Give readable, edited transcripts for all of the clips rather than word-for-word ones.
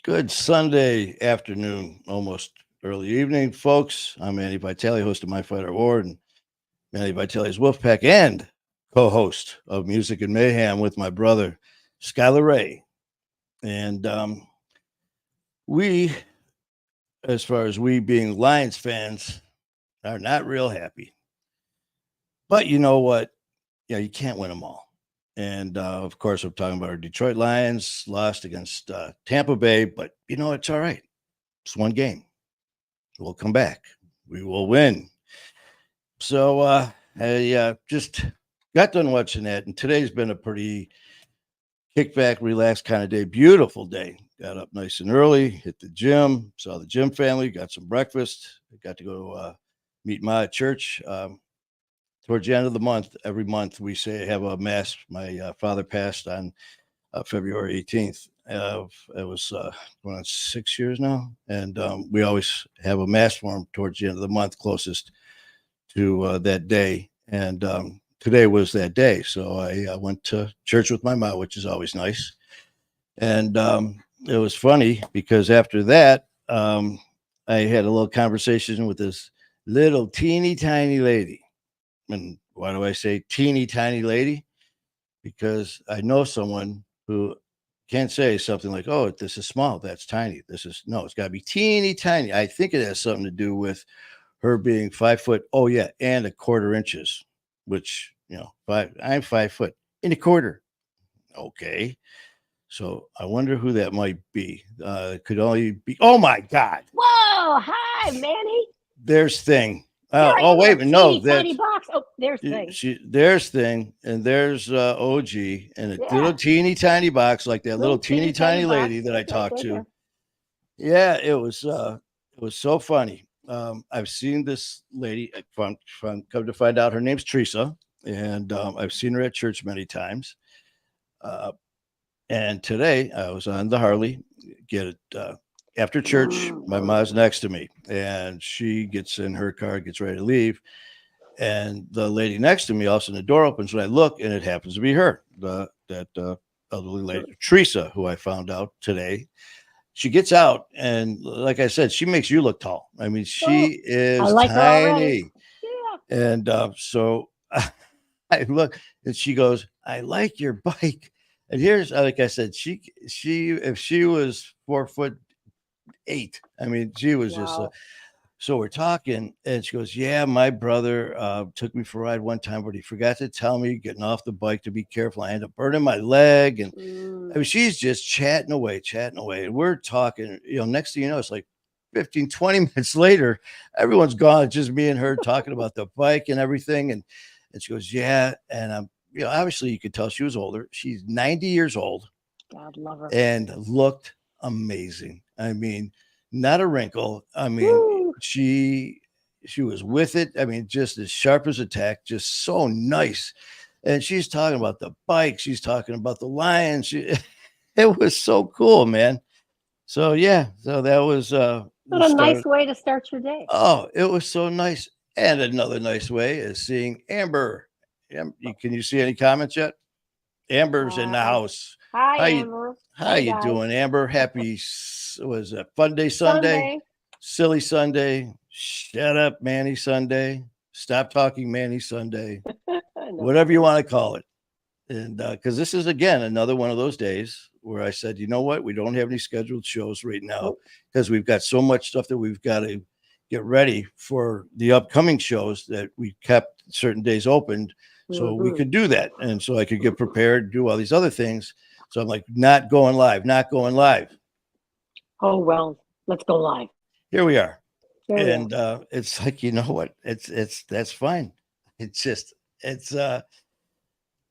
Good Sunday afternoon, almost early evening, folks. I'm Manny Vitale, host of My Fighter Award, and Manny Vitale's Wolfpack, and co-host of Music and Mayhem with my brother Skylar Ray. And we, as far as we being Lions fans, are not real happy. But you know what? Yeah, you can't win them all. And of course, I'm talking about our Detroit Lions lost against Tampa Bay, but you know it's all right. It's one game. We'll come back. We will win. So I just got done watching that, and today's been a pretty kick back, relaxed kind of day. Beautiful day. Got up nice and early, hit the gym, saw the gym family, got some breakfast. Got to go meet Ma at church. Towards the end of the month, every month we say have a mass. My father passed on February 18th. It was going on 6 years now, and we always have a mass for him towards the end of the month, closest to that day. And today was that day, so I went to church with my mom, which is always nice. And it was funny because after that, I had a little conversation with this little teeny tiny lady. And why do I say teeny tiny lady? Because I know someone who can't say something like, "Oh, this is small, that's tiny." This is no, it's got to be teeny tiny. I think it has something to do with her being 5 foot. Oh yeah, and a quarter inches, which five. I'm 5 foot and a quarter. Okay, so I wonder who that might be. It could only be. Oh my God, Whoa! Hi, Manny. there's Thing. Here I Oh am in wait, a but no, teeny tiny that's box. Oh, there's thing. there's Thing, and there's OG, and a Yeah, little teeny tiny box like that little little teeny teeny tiny tiny box. lady that I Okay, talked thank to. you. Yeah, it was so funny. I've seen this lady. Come to find out, her name's Teresa, and I've seen her at church many times. Uh, and today I was on the Harley. Get it after church. My mom's next to me, and she gets in her car, gets ready to leave, and the lady next to me, all of a sudden the door opens, and I look, and it happens to be her, that elderly lady, Teresa, who I found out today. She gets out, and like I said, she makes you look tall. I mean, Oh, she I is like her already. tiny. Yeah. And so I look, and she goes, "I like your bike." And here's, like I said, she if she was 4'8", I mean, she was just Wow. so we're talking, and she goes, "Yeah, my brother took me for a ride one time, but he forgot to tell me getting off the bike to be careful. I ended up burning my leg." And I Mm. mean, she's just chatting away. And we're talking, next thing you know, it's like 15, 20 minutes later, everyone's gone. It's just me and her talking about the bike and everything. And she goes, "Yeah." And obviously you could tell she was older. She's 90 years old God love her. and looked amazing. I mean, not a wrinkle. I mean, Woo. she was with it. I mean, just as sharp as a tack, just so nice. And she's talking about the bike. She's talking about the Lions. It was so cool, man. So yeah, so that was the What a start. nice way to start your day. Oh, it was so nice. And another nice way is seeing Amber. Can you see any comments yet? Amber's in the Hi. house. Hi, How you Amber. how Hey, you guys. doing, Amber? Happy was it Funday Sunday? Sunday. Silly Sunday. Shut up, Manny Sunday. Stop talking, Manny Sunday. No, Whatever you kidding. want to call it. And because this is again another one of those days where I said, you know what, we don't have any scheduled shows right now Nope. because we've got so much stuff that we've got to get ready for the upcoming shows that we kept certain days opened so we Mm-hmm. could do that. And so I could get prepared, do all these other things. So I'm like, not going live, not going live. Oh, well, let's go live. Here we are. Here we are. And it's like, you know what? It's that's fine. It's just it's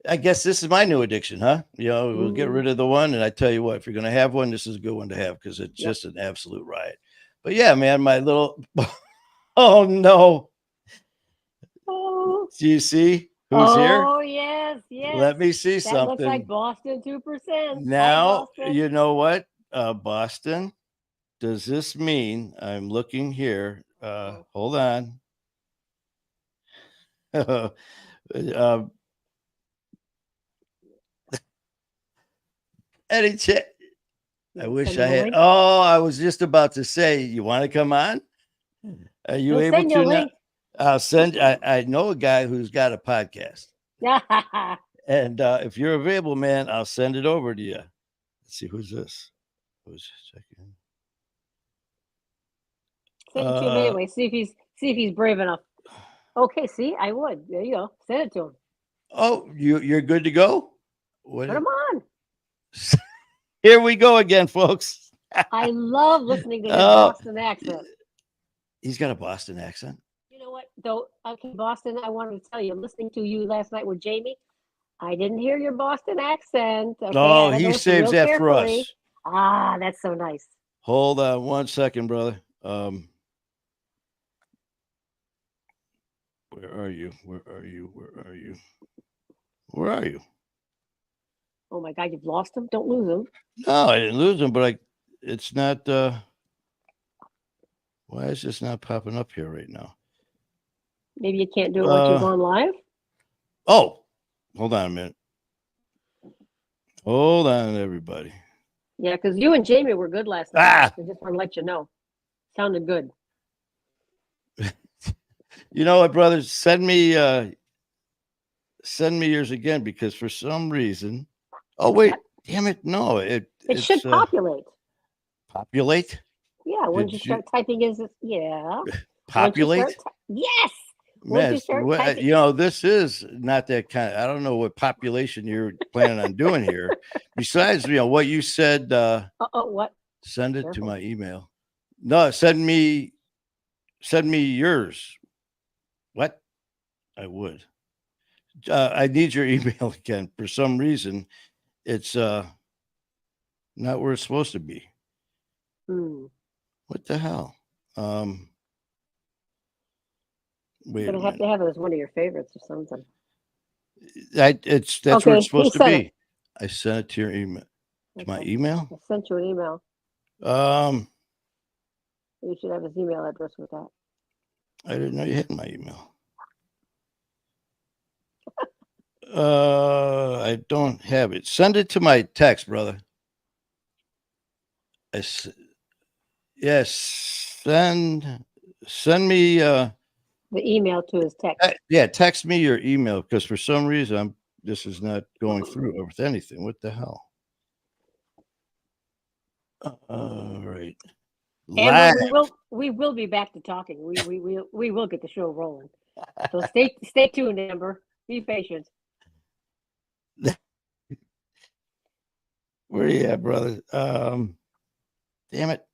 I guess this is my new addiction, huh? We'll get Mm, rid of the one, and I tell you what, if you're going to have one, this is a good one to have because it's yep. just an absolute riot. But yeah, man, my little oh no, Oh, do you see who's here? oh, yes, yes. Let me see That looks like something. Boston 2%. Hi, Now Boston. you know what, Boston. Does this mean I'm looking here? Oh, Hold on. uh, Eddie, I wish I had. Oh, I was just about to say, you want to come on? Are you He'll able send you to? a link. I'll send. I know a guy who's got a podcast, and if you're available, man, I'll send it over to you. Let's see, who's this? Who's checking? Send it to him anyway. See if he's brave enough. Okay, see, I would. There you go. Send it to him. Oh, you're good to go. Put him on. Here we go again, folks. I love listening to his Boston accent. He's got a Boston accent. You know what, though? Okay, Boston, I wanted to tell you, listening to you last night with Jamie, I didn't hear your Boston accent. Okay, oh, he saves that for us. Ah, that's so nice. Hold on 1 second, brother. Where are you? Where are you? Where are you? Where are you? Oh my God, you've lost him? Don't lose him. No, I didn't lose him, but it's not. Why is this not popping up here right now? Maybe you can't do it once you've gone live? Oh, hold on a minute. Hold on, everybody. Yeah, because you and Jamie were good last night. I just want to let you know. Sounded good. You know what, brother? Send me yours again, because for some reason. Oh wait, damn it! No, it should populate. Populate? Yeah, when you start typing is populate? Yes. Man, you know, this is not that kind of, I don't know what population you're planning on doing here. Besides, you know, what you said. What? Send it to my email. No, send me yours. What? I would. I need your email again. For some reason, it's not where it's supposed to be. What the hell? You're gonna have to have it as one of your favorites or something. That's where it's supposed to be. I sent it to your email. To my email? I sent you an email. You should have his email address with that. I didn't know you had my email. I don't have it. Send it to my text, brother. Yes, send me the email to his text. Yeah, text me your email, because for some reason this is not going through with anything. What the hell? All right. And we will be back to talking. We will get the show rolling. So stay tuned, Amber. Be patient. Where are you at, brother? Damn it.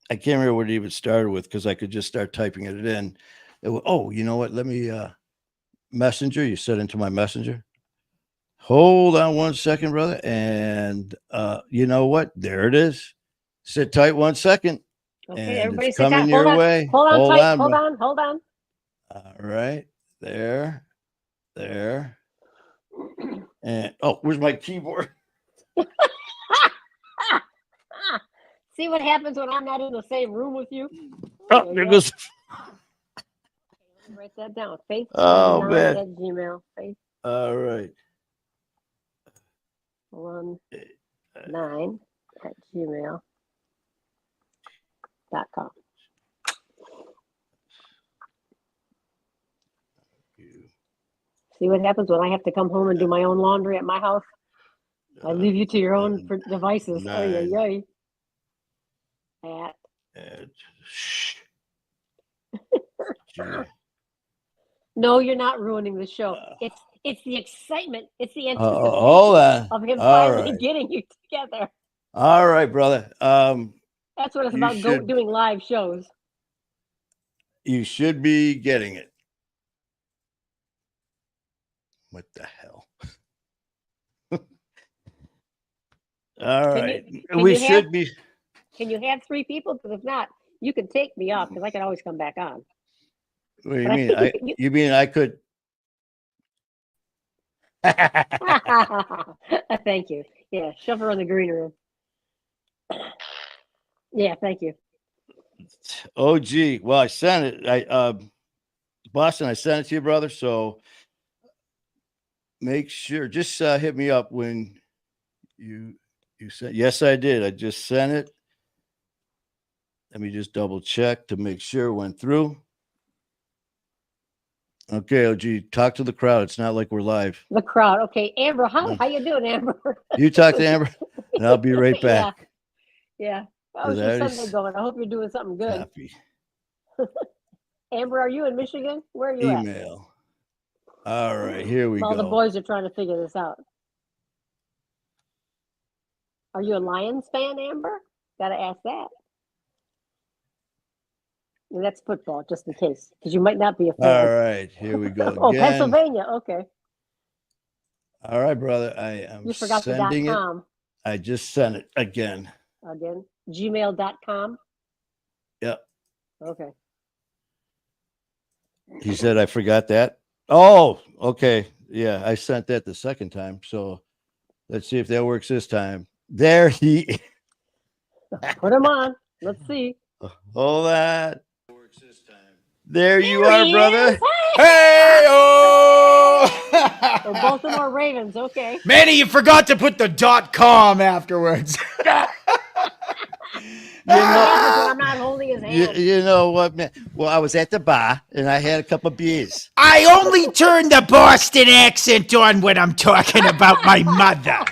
I can't remember what it even started with, because I could just start typing it in. Oh, you know what? Let me messenger. You said into my messenger. Hold on 1 second, brother. And you know what? There it is. Sit tight 1 second. Okay, and everybody it's coming your way. Hold on. All right. There. And where's my keyboard? See what happens when I'm not in the same room with you? Oh, there goes. Write that down. Faith. Oh, man. At Gmail. Faith. All right. 19 at gmail.com. See what happens when I have to come home and do my own laundry at my house? I leave you to your own devices. No, you're not ruining the show. It's the excitement. It's the anticipation of him finally getting you together. All right, brother. That's what it's about. Doing live shows. You should be getting it. What the hell? All right. We should be. Can you have 3 people? Because if not, you can take me off, because I can always come back on. What do you mean? You mean I could? Thank you. Yeah, shove her in the green room. Yeah, thank you. Oh, gee. Well, I sent it. Boston, I sent it to you, brother. So make sure, just hit me up when you You said yes, I did. I just sent it. Let me just double check to make sure it went through. Okay, OG, talk to the crowd. It's not like we're live. The crowd. Okay, Amber, how you doing, Amber? You talk to Amber, and I'll be right back. Yeah. How's your Sunday going? I hope you're doing something good. Copy. Amber, are you in Michigan? Where are you Email. All right, here we go. All the boys are trying to figure this out. Are you a Lions fan, Amber? Gotta ask that. And that's football, just in case, because you might not be a fan. All right, here we go. Oh, Pennsylvania. Okay. All right, brother. I am sending it. I just sent it again. Gmail.com. Yep. Okay. He said I forgot that. Oh, okay. Yeah, I sent that the second time. So let's see if that works this time. There he is. Put him on. Let's see. Hold on. Works this time. There you are, brother. Hey, oh! Well, both of them are Ravens. Okay. Manny, you forgot to put the .com afterwards. I'm not holding his hand. You know what, man? Well, I was at the bar and I had a couple of beers. I only turn the Boston accent on when I'm talking about my mother.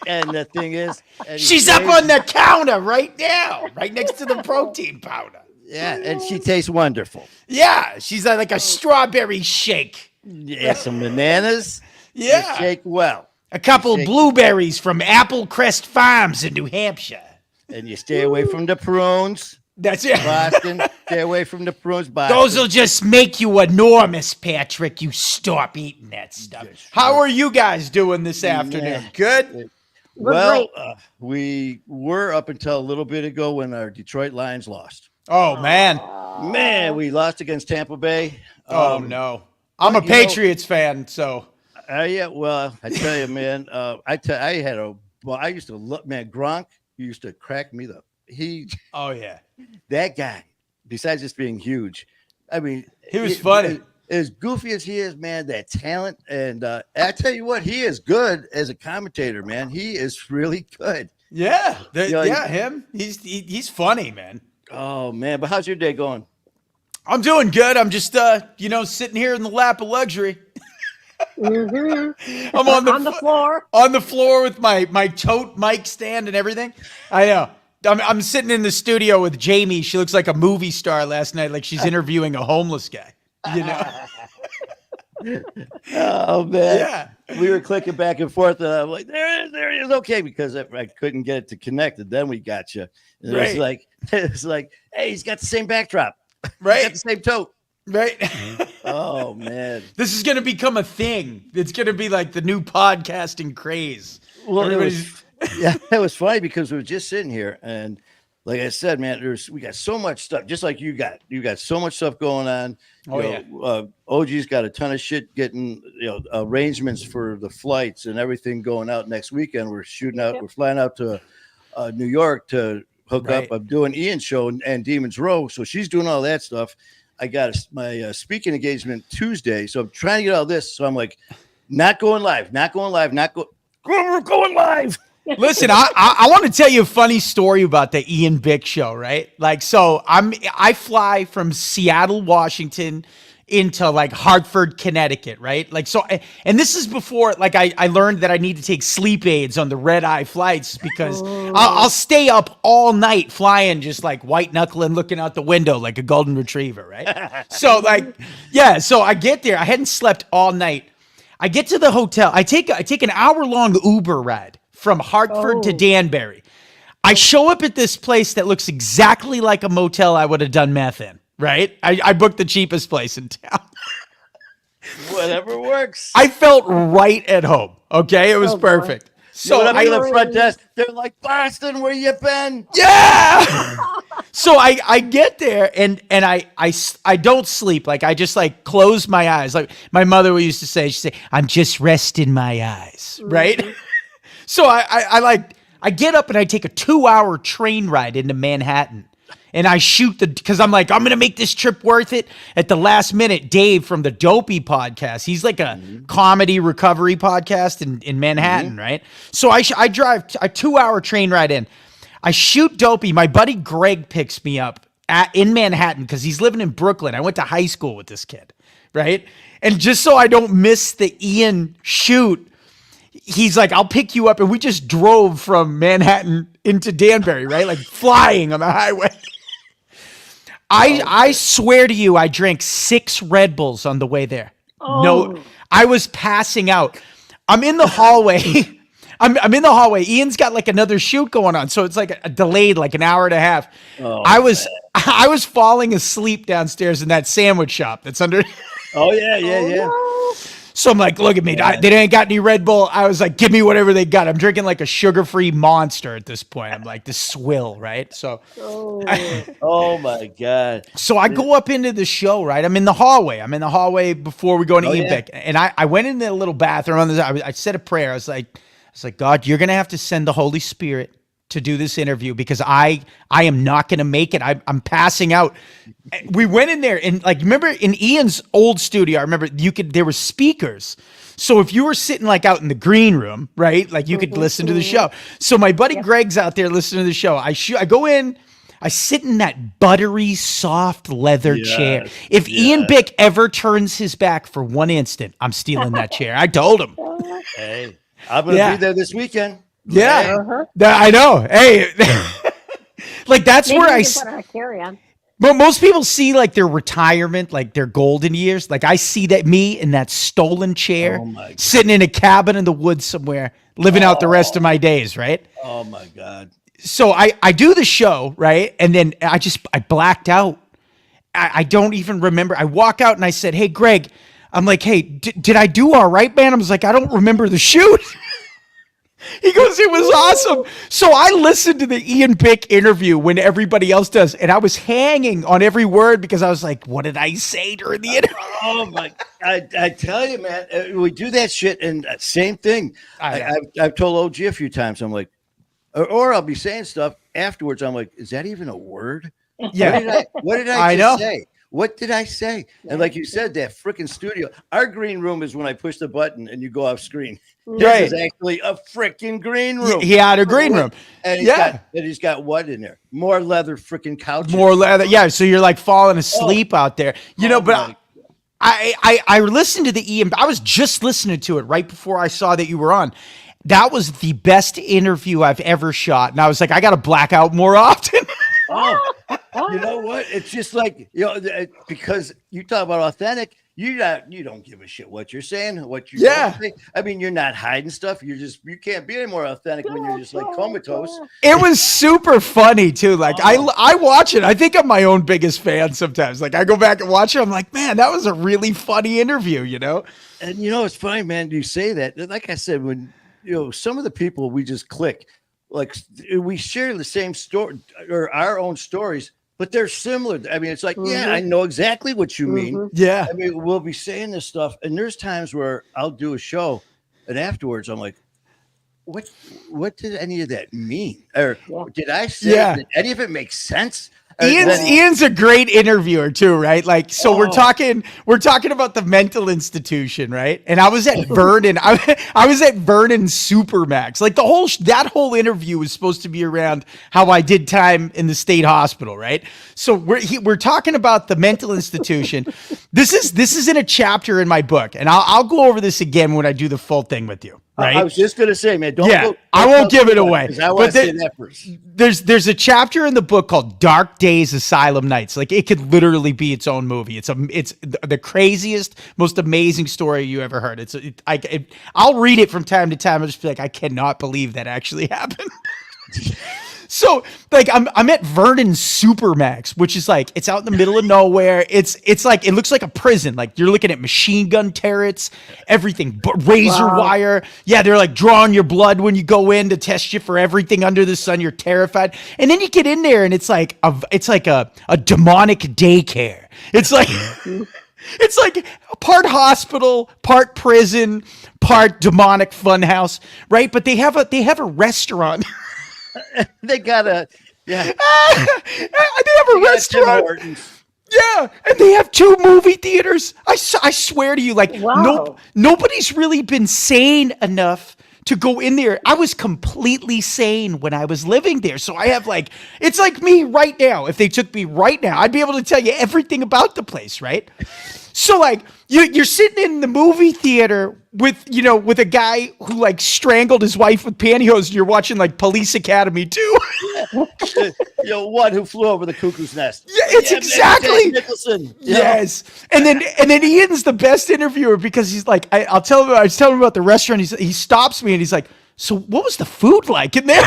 And the thing is, she's up on the counter right now, right next to the protein powder. Yeah, and she tastes wonderful. Yeah, she's like a strawberry shake. Yeah, some bananas. Yeah. Shake well. A couple blueberries from Apple Crest Farms in New Hampshire. And you stay away from the prunes. That's it. Boston. Stay away from the prunes, Boston. Those will just make you enormous, Patrick. You stop eating that stuff. How are you guys doing this afternoon? Good? Well, we were up until a little bit ago when our Detroit Lions lost. Oh, man. Man, we lost against Tampa Bay. Oh, no. I'm a Patriots fan, so. Yeah, well, I tell you, man, I used to look, man, Gronk used to crack me up. Oh, yeah. That guy, besides just being huge, I mean, he was funny. As goofy as he is, man, that talent. And I tell you what, he is good as a commentator, man. He is really good. Yeah. Him. He's funny, man. Oh, man. But how's your day going? I'm doing good. I'm just, sitting here in the lap of luxury. Mm-hmm. I'm on the floor. On the floor with my tote mic stand and everything. I know. I'm sitting in the studio with Jamie. She looks like a movie star last night, like she's interviewing a homeless guy. You know? Oh, man. Yeah. We were clicking back and forth, and I'm like, there he is. Okay, because I couldn't get it to connect, and then we got you. And right. It's like, hey, he's got the same backdrop. Right. He's got the same tote. Right. Oh, man. This is going to become a thing. It's going to be like the new podcasting craze. Well, it was funny because we were just sitting here, and like I said, man, we got so much stuff, just like you got. You got so much stuff going on. OG's got a ton of shit getting, arrangements for the flights and everything going out next weekend. We're shooting out. Yep. We're flying out to New York to hook up. I'm doing Ian's show and Demon's Row, so she's doing all that stuff. I got my speaking engagement Tuesday, so I'm trying to get all this. So I'm like, not going live. We're going live. Listen, I want to tell you a funny story about the Ian Bick show, right? Like, so I fly from Seattle, Washington into like Hartford, Connecticut, right? Like, so, and this is before, like, I learned that I need to take sleep aids on the red eye flights because I'll stay up all night flying, just like white knuckling, looking out the window like a golden retriever, right? So so I get there. I hadn't slept all night. I get to the hotel. I take an hour-long Uber ride from Hartford to Danbury. I show up at this place that looks exactly like a motel I would have done meth in, right? I booked the cheapest place in town. Whatever works. I felt right at home, okay? It was perfect. So I to the front desk. They're like, Boston, where you been? Yeah! So I get there and I don't sleep. Like I just like close my eyes. Like my mother used to say, she'd say, I'm just resting my eyes, right? Mm-hmm. So I get up and I take a 2-hour train ride into Manhattan. And I shoot because I'm like, I'm going to make this trip worth it. At the last minute, Dave from the Dopey podcast, he's like a comedy recovery podcast in Manhattan, right? So I drive a 2-hour train ride in. I shoot Dopey. My buddy Greg picks me up in Manhattan because he's living in Brooklyn. I went to high school with this kid, right? And just so I don't miss the Ian shoot, he's like, I'll pick you up. And we just drove from Manhattan into Danbury, right? Like flying on the highway. I swear to you, I drank 6 Red Bulls on the way there. Oh. No, I was passing out. I'm in the hallway. I'm in the hallway. Ian's got like another shoot going on, so it's like a delayed, like an hour and a half. Oh, I was falling asleep downstairs in that sandwich shop that's under. Oh yeah. No. So I'm like, look at me. They ain't got any Red Bull. I was like, give me whatever they got. I'm drinking like a sugar-free Monster at this point. I'm like, this swill, right? So, Oh my God. so I go up into the show, right? I'm in the hallway before we go into Epic. And I went into a little bathroom. I said a prayer. I was like, God, you're going to have to send the Holy Spirit to do this interview because I am not going to make it. I'm passing out. We went in there and like, remember in Ian's old studio, I remember there were speakers. So if you were sitting like out in the green room, right? Like you could listen to the show. So my buddy Greg's out there listening to the show. I go in, I sit in that buttery, soft leather chair. If Ian Bick ever turns his back for one instant, I'm stealing that chair. I told him. Hey, I'm going to be there this weekend. Yeah, I know. Hey, like that's Maybe where we I. can put our carry on. But most people see like their retirement, like their golden years. Like I see that me in that stolen chair, sitting in a cabin in the woods somewhere, living out the rest of my days. Right. Oh my God. So I do the show, right, and then I blacked out. I don't even remember. I walk out and I said, "Hey, Greg," I'm like, "Hey, did I do all right, man?" I was like, "I don't remember the shoot." He goes, "It was awesome." So I listened to the Ian Bick interview when everybody else does, and I was hanging on every word because I was like, "What did I say during the interview?" Oh my! I tell you, man, we do that shit, and same thing. I've told OG a few times. I'm like, or I'll be saying stuff afterwards. I'm like, is that even a word? Yeah. What did I just say? What did I say? And like you said, that freaking studio, our green room is when I push the button and you go off screen. This is actually a freaking green room. He had a green room. And he's got what in there? More leather freaking couches. More leather. Yeah. So you're like falling asleep out there, but I listened to the Ian. I was just listening to it right before I saw that you were on. That was the best interview I've ever shot. And I was like, I got to black out more often. You know what? It's just like, because you talk about authentic, you don't give a shit what you're saying, what you say. I mean, you're not hiding stuff. You can't be any more authentic when you're just like comatose. It was super funny too. Like I watch it. I think I'm my own biggest fan sometimes. Like I go back and watch it. I'm like, man, that was a really funny interview, And it's funny, man. You say that. Like I said, when some of the people we just click, like we share the same story or our own stories, but they're similar. I mean, it's like, I know exactly what you mean. Yeah. I mean, we'll be saying this stuff, and there's times where I'll do a show, and afterwards I'm like, what did any of that mean? Or did I say did any of it make sense? Ian's a great interviewer too, right? Like, so we're talking about the mental institution, right? And I was at Vernon. I was at Vernon Supermax. Like that whole interview was supposed to be around how I did time in the state hospital, right? So we're talking about the mental institution. This is in a chapter in my book, and I'll go over this again when I do the full thing with you. Right? I was just gonna say, man, I won't give it away. I want to say that first. There's a chapter in the book called Dark Days Asylum Nights. Like it could literally be its own movie. It's the craziest, most amazing story you ever heard. I'll read it from time to time. I'll just be like, I cannot believe that actually happened. So like I'm at Vernon Supermax, which is like it's out in the middle of nowhere. It's like it looks like a prison. Like you're looking at machine gun turrets, everything, razor wire. Yeah, they're like drawing your blood when you go in to test you for everything under the sun. You're terrified, and then you get in there, and it's like a demonic daycare. It's like it's like part hospital, part prison, part demonic funhouse, right? But they have a restaurant. They got Yeah. They have a You got Tim restaurant. Hortons. Yeah, and they have 2 movie theaters. I swear to you, like, Wow. nobody's really been sane enough to go in there. I was completely sane when I was living there. So I have like, it's like me right now. If they took me right now, I'd be able to tell you everything about the place, right? So like you're sitting in the movie theater with, with a guy who like strangled his wife with pantyhose, and you're watching like Police Academy 2. One who flew over the cuckoo's nest. Yeah, it's exactly. Nicholson. Yes, and then Ian's the best interviewer because he's like, I'll tell him. I was telling him about the restaurant. He stops me and he's like, "So what was the food like in there?"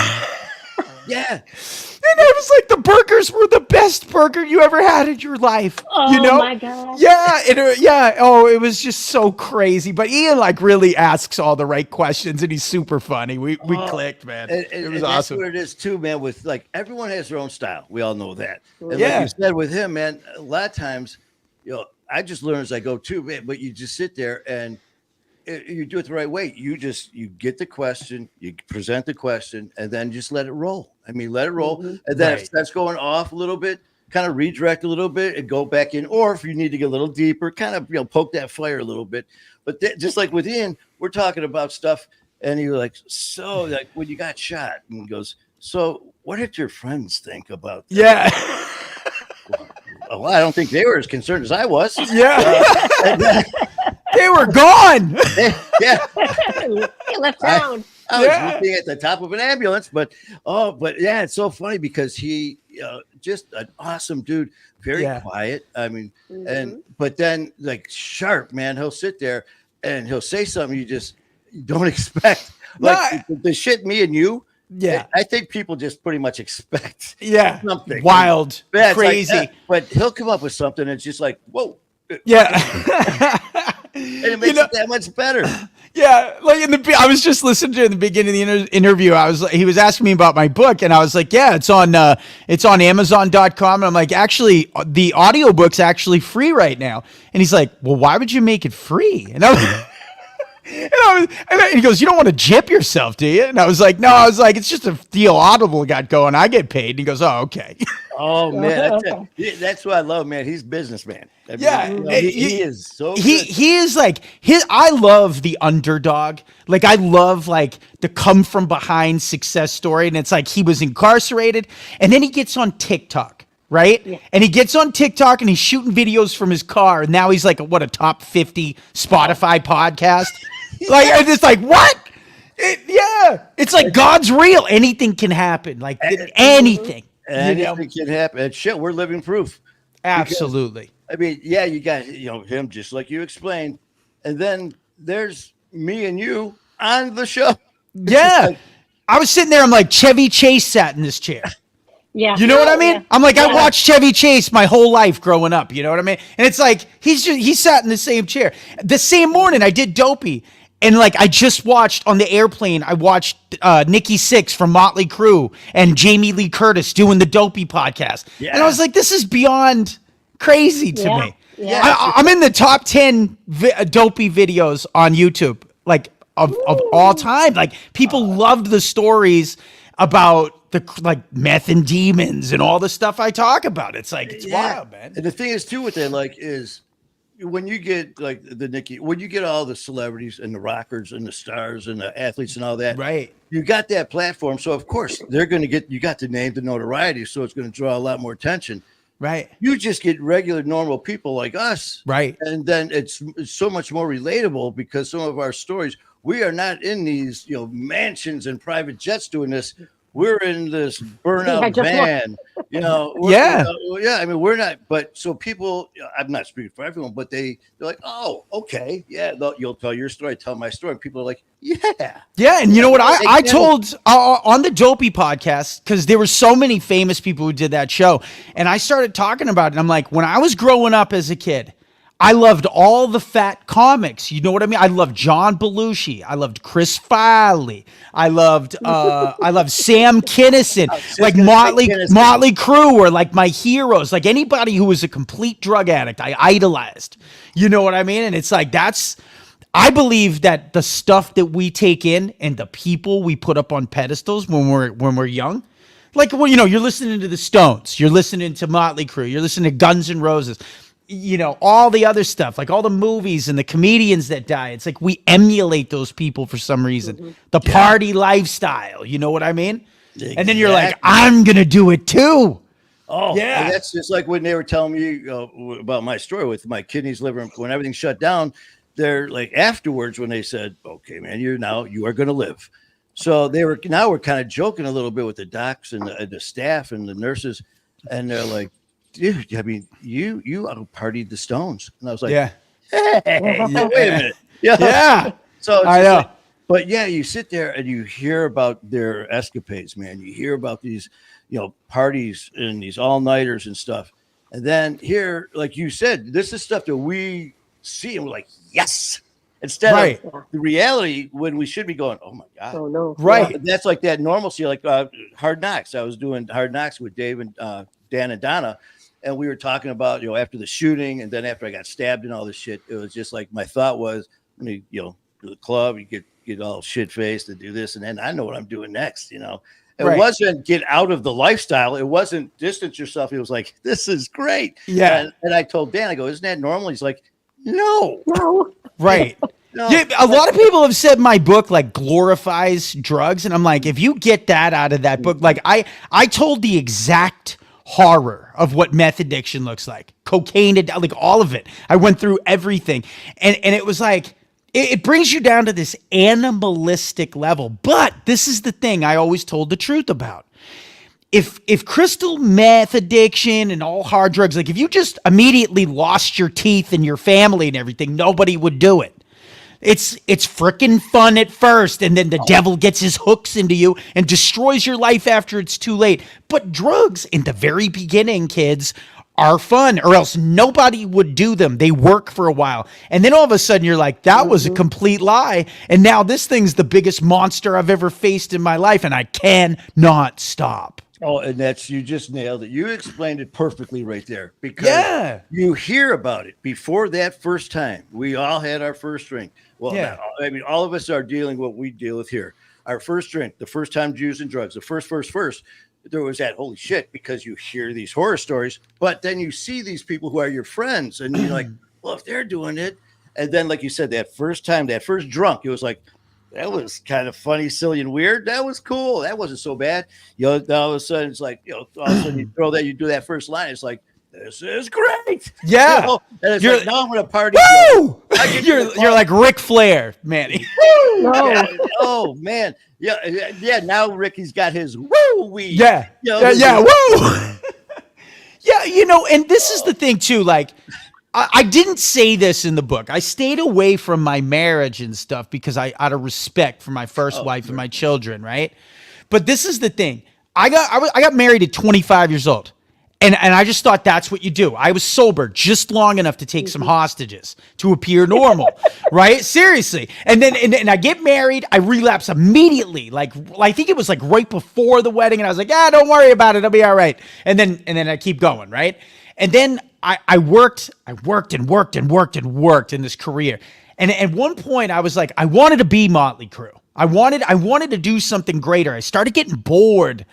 Yeah. And I was like, the burgers were the best burger you ever had in your life. Oh my God. Yeah, yeah. Oh, it was just so crazy. But Ian like really asks all the right questions, and he's super funny. We clicked, man. It was awesome. That's what it is too, man. With like everyone has their own style. We all know that. And Yeah. like you said with him, man, a lot of times, I just learn as I go too, man. But you just sit there and you do it the right way. You get the question, you present the question, and then just let it roll. I mean, let it roll. Mm-hmm. And then if that's going off a little bit, kind of redirect a little bit and go back in. Or if you need to get a little deeper, kind of poke that fire a little bit. But just like with Ian, we're talking about stuff, and you're like, so like when you got shot, and he goes, so what did your friends think about that? Yeah. Well, I don't think they were as concerned as I was. Yeah. They were gone. Yeah. They left town. I was looking at the top of an ambulance, but yeah, it's so funny because he just an awesome dude, very quiet. I mean, but then like sharp, man. He'll sit there and he'll say something you just don't expect. Like the shit me and you. Yeah, I think people just pretty much expect something wild, crazy. Like but he'll come up with something that's just like, whoa. Yeah. And it makes it that much better. Yeah, like I was just listening to in the beginning of the interview. He was asking me about my book, and I was like, "Yeah, it's on Amazon.com." And I'm like, "Actually, the audiobook's actually free right now." And he's like, "Well, why would you make it free?" And I was. And he goes, "You don't want to jip yourself, do you?" And I was like, "No." I was like, "It's just a deal Audible got going. I get paid." And he goes, "Oh, okay." Oh man, that's what I love, man. He's a businessman. I mean, he is so. He is like his. I love the underdog. Like I love like the come from behind success story, and it's like he was incarcerated, and then he gets on TikTok. Right? Yeah. And he gets on TikTok and he's shooting videos from his car. And now he's like, a top 50 Spotify podcast. Like, I'm just like, what? It's like God's real. Anything can happen. Like anything. Anything can happen. And shit, we're living proof. Absolutely. Because, you got, him just like you explained. And then there's me and you on the show. Yeah. I was sitting there. I'm like, Chevy Chase sat in this chair. Yeah. You know what I mean? Yeah. I'm like, I watched Chevy Chase my whole life growing up. You know what I mean? And it's like, he sat in the same chair. The same morning I did Dopey. And like, I just watched on the airplane, I watched Nikki Sixx from Motley Crue and Jamie Lee Curtis doing the Dopey podcast. Yeah. And I was like, this is beyond crazy to me. Yeah. I'm in the top 10 Dopey videos on YouTube, like of all time. Like people loved the stories about the like meth and demons and all the stuff I talk about. It's like, it's wild, man. And the thing is too, with that, like, is when you get like when you get all the celebrities and the rockers and the stars and the athletes and all that, right? You got that platform. So of course they're going to you got the name, the notoriety. So it's going to draw a lot more attention. Right. You just get regular, normal people like us. Right. And then it's so much more relatable because some of our stories, we are not in these, mansions and private jets doing this. We're in this burnout van, I mean, we're not, but so people, I'm not speaking for everyone, but they're like, oh, okay. Yeah. You'll tell your story, tell my story. And people are like, yeah. Yeah. And you know what? I told on the Dopey podcast, because there were so many famous people who did that show. And I started talking about it. And I'm like, when I was growing up as a kid, I loved all the fat comics. You know what I mean? I loved John Belushi. I loved Chris Farley. I loved Sam Kinison. Like Motley Crue were like my heroes. Like anybody who was a complete drug addict, I idolized. You know what I mean? And it's like I believe that the stuff that we take in and the people we put up on pedestals when we're young, Like, well, you're listening to the Stones, you're listening to Motley Crue, you're listening to Guns N' Roses, all the other stuff, like all the movies and the comedians that die. It's like we emulate those people for some reason. The party lifestyle, you know what I mean? Exactly. And then you're like, I'm going to do it too. Oh, yeah. And that's just like when they were telling me about my story with my kidneys, liver, when everything shut down. They're like afterwards when they said, "Okay, man, you are going to live." So we're kind of joking a little bit with the docs and the staff and the nurses, and they're like, "Dude, I mean, you out-partied the Stones," and I was like, Yeah. "Hey, wait a minute, Yeah." So I know. but yeah, you sit there and you hear about their escapades, man. You hear about these, parties and these all-nighters and stuff, and then here, like you said, this is stuff that we see and we're like, yes, instead of the reality when we should be going, oh my God. Oh no. Right. That's like that normalcy, like Hard Knocks. I was doing Hard Knocks with Dave and Dan and Donna, and we were talking about, after the shooting and then after I got stabbed and all this shit, it was just like my thought was, to the club, you get all shit faced and do this, and then I know what I'm doing next, It wasn't get out of the lifestyle. It wasn't distance yourself. It was like, this is great. Yeah. And I told Dan, I go, isn't that normal? He's like, no. Right. No. Yeah, a lot of people have said my book like glorifies drugs, and I'm like, if you get that out of that book, like I told the exact horror of what meth addiction looks like, cocaine, like all of it. I went through everything, and it was like it brings you down to this animalistic level. But this is the thing I always told the truth about. If crystal meth addiction and all hard drugs, like if you just immediately lost your teeth and your family and everything, nobody would do it. It's freaking fun at first, and then the devil gets his hooks into you and destroys your life after it's too late. But drugs in the very beginning, kids, are fun, or else nobody would do them. They work for a while. And then all of a sudden you're like, that was a complete lie. And now this thing's the biggest monster I've ever faced in my life, and I cannot stop. Oh, and you just nailed it. You explained it perfectly right there, because you hear about it before that first time. We all had our first drink. Well, all of us are dealing what we deal with here. Our first drink, the first time using drugs, the first, there was that holy shit, because you hear these horror stories, but then you see these people who are your friends, and you're like, well, if they're doing it, and then like you said, that first time, that first drunk, it was like, that was kind of funny, silly, and weird. That was cool. That wasn't so bad. All of a sudden, it's like, all of a sudden you do that first line. It's like, this is great. Yeah. And it's like, now I'm going to party. Woo! You're like Ric Flair, Manny. Yeah. Oh, man. Yeah. Now Ricky's got his woo-wee. Yeah. Yeah. Woo! Yeah. And this is the thing, too. Like, I didn't say this in the book. I stayed away from my marriage and stuff because out of respect for my first wife and my children, right? But this is the thing. I got married at 25 years old. And I just thought that's what you do. I was sober just long enough to take some hostages to appear normal, right? Seriously. And then I get married. I relapse immedately. Like I think it was like right before the wedding. And I was like, don't worry about it. I'll be all right. And then I keep going, right? And then I worked in this career. And at one point I was like, I wanted to be Motley Crue. I wanted to do something greater. I started getting bored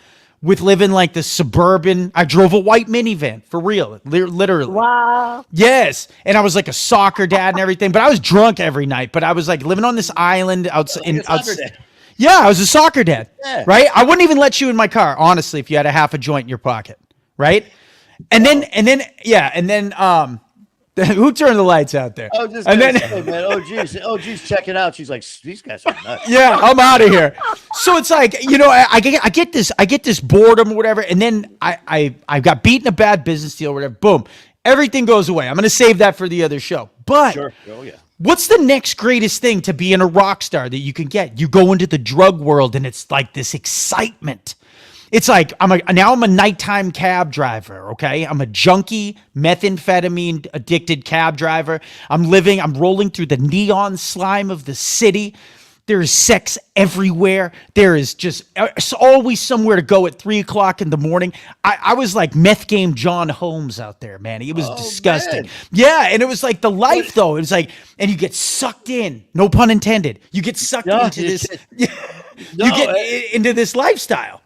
with living like the suburban. I drove a white minivan, for real, literally. Wow. Yes. And I was like a soccer dad and everything, but I was drunk every night. But I was like living on this island outside. Yeah, I was a soccer dad, right? I wouldn't even let you in my car, honestly, if you had a half a joint in your pocket, right? And then, who turned the lights out there? Oh, just and then, say, man, OG's checking out. She's like, these guys are nuts. Yeah, I'm out of here. So it's like, I get this boredom or whatever, and then I got beaten a bad business deal or whatever. Boom, everything goes away. I'm gonna save that for the other show. But sure. Oh yeah. What's the next greatest thing to being a rock star that you can get? You go into the drug world, and it's like this excitement. It's like now I'm a nighttime cab driver, okay? I'm a junkie, methamphetamine addicted cab driver. I'm rolling through the neon slime of the city. There is sex everywhere. There is just always somewhere to go at 3:00 in the morning. I was like meth game John Holmes out there, man. It was disgusting. Man. Yeah, and it was like the life, though. It was like, and you get sucked in, no pun intended. You get sucked into this. You get into this lifestyle.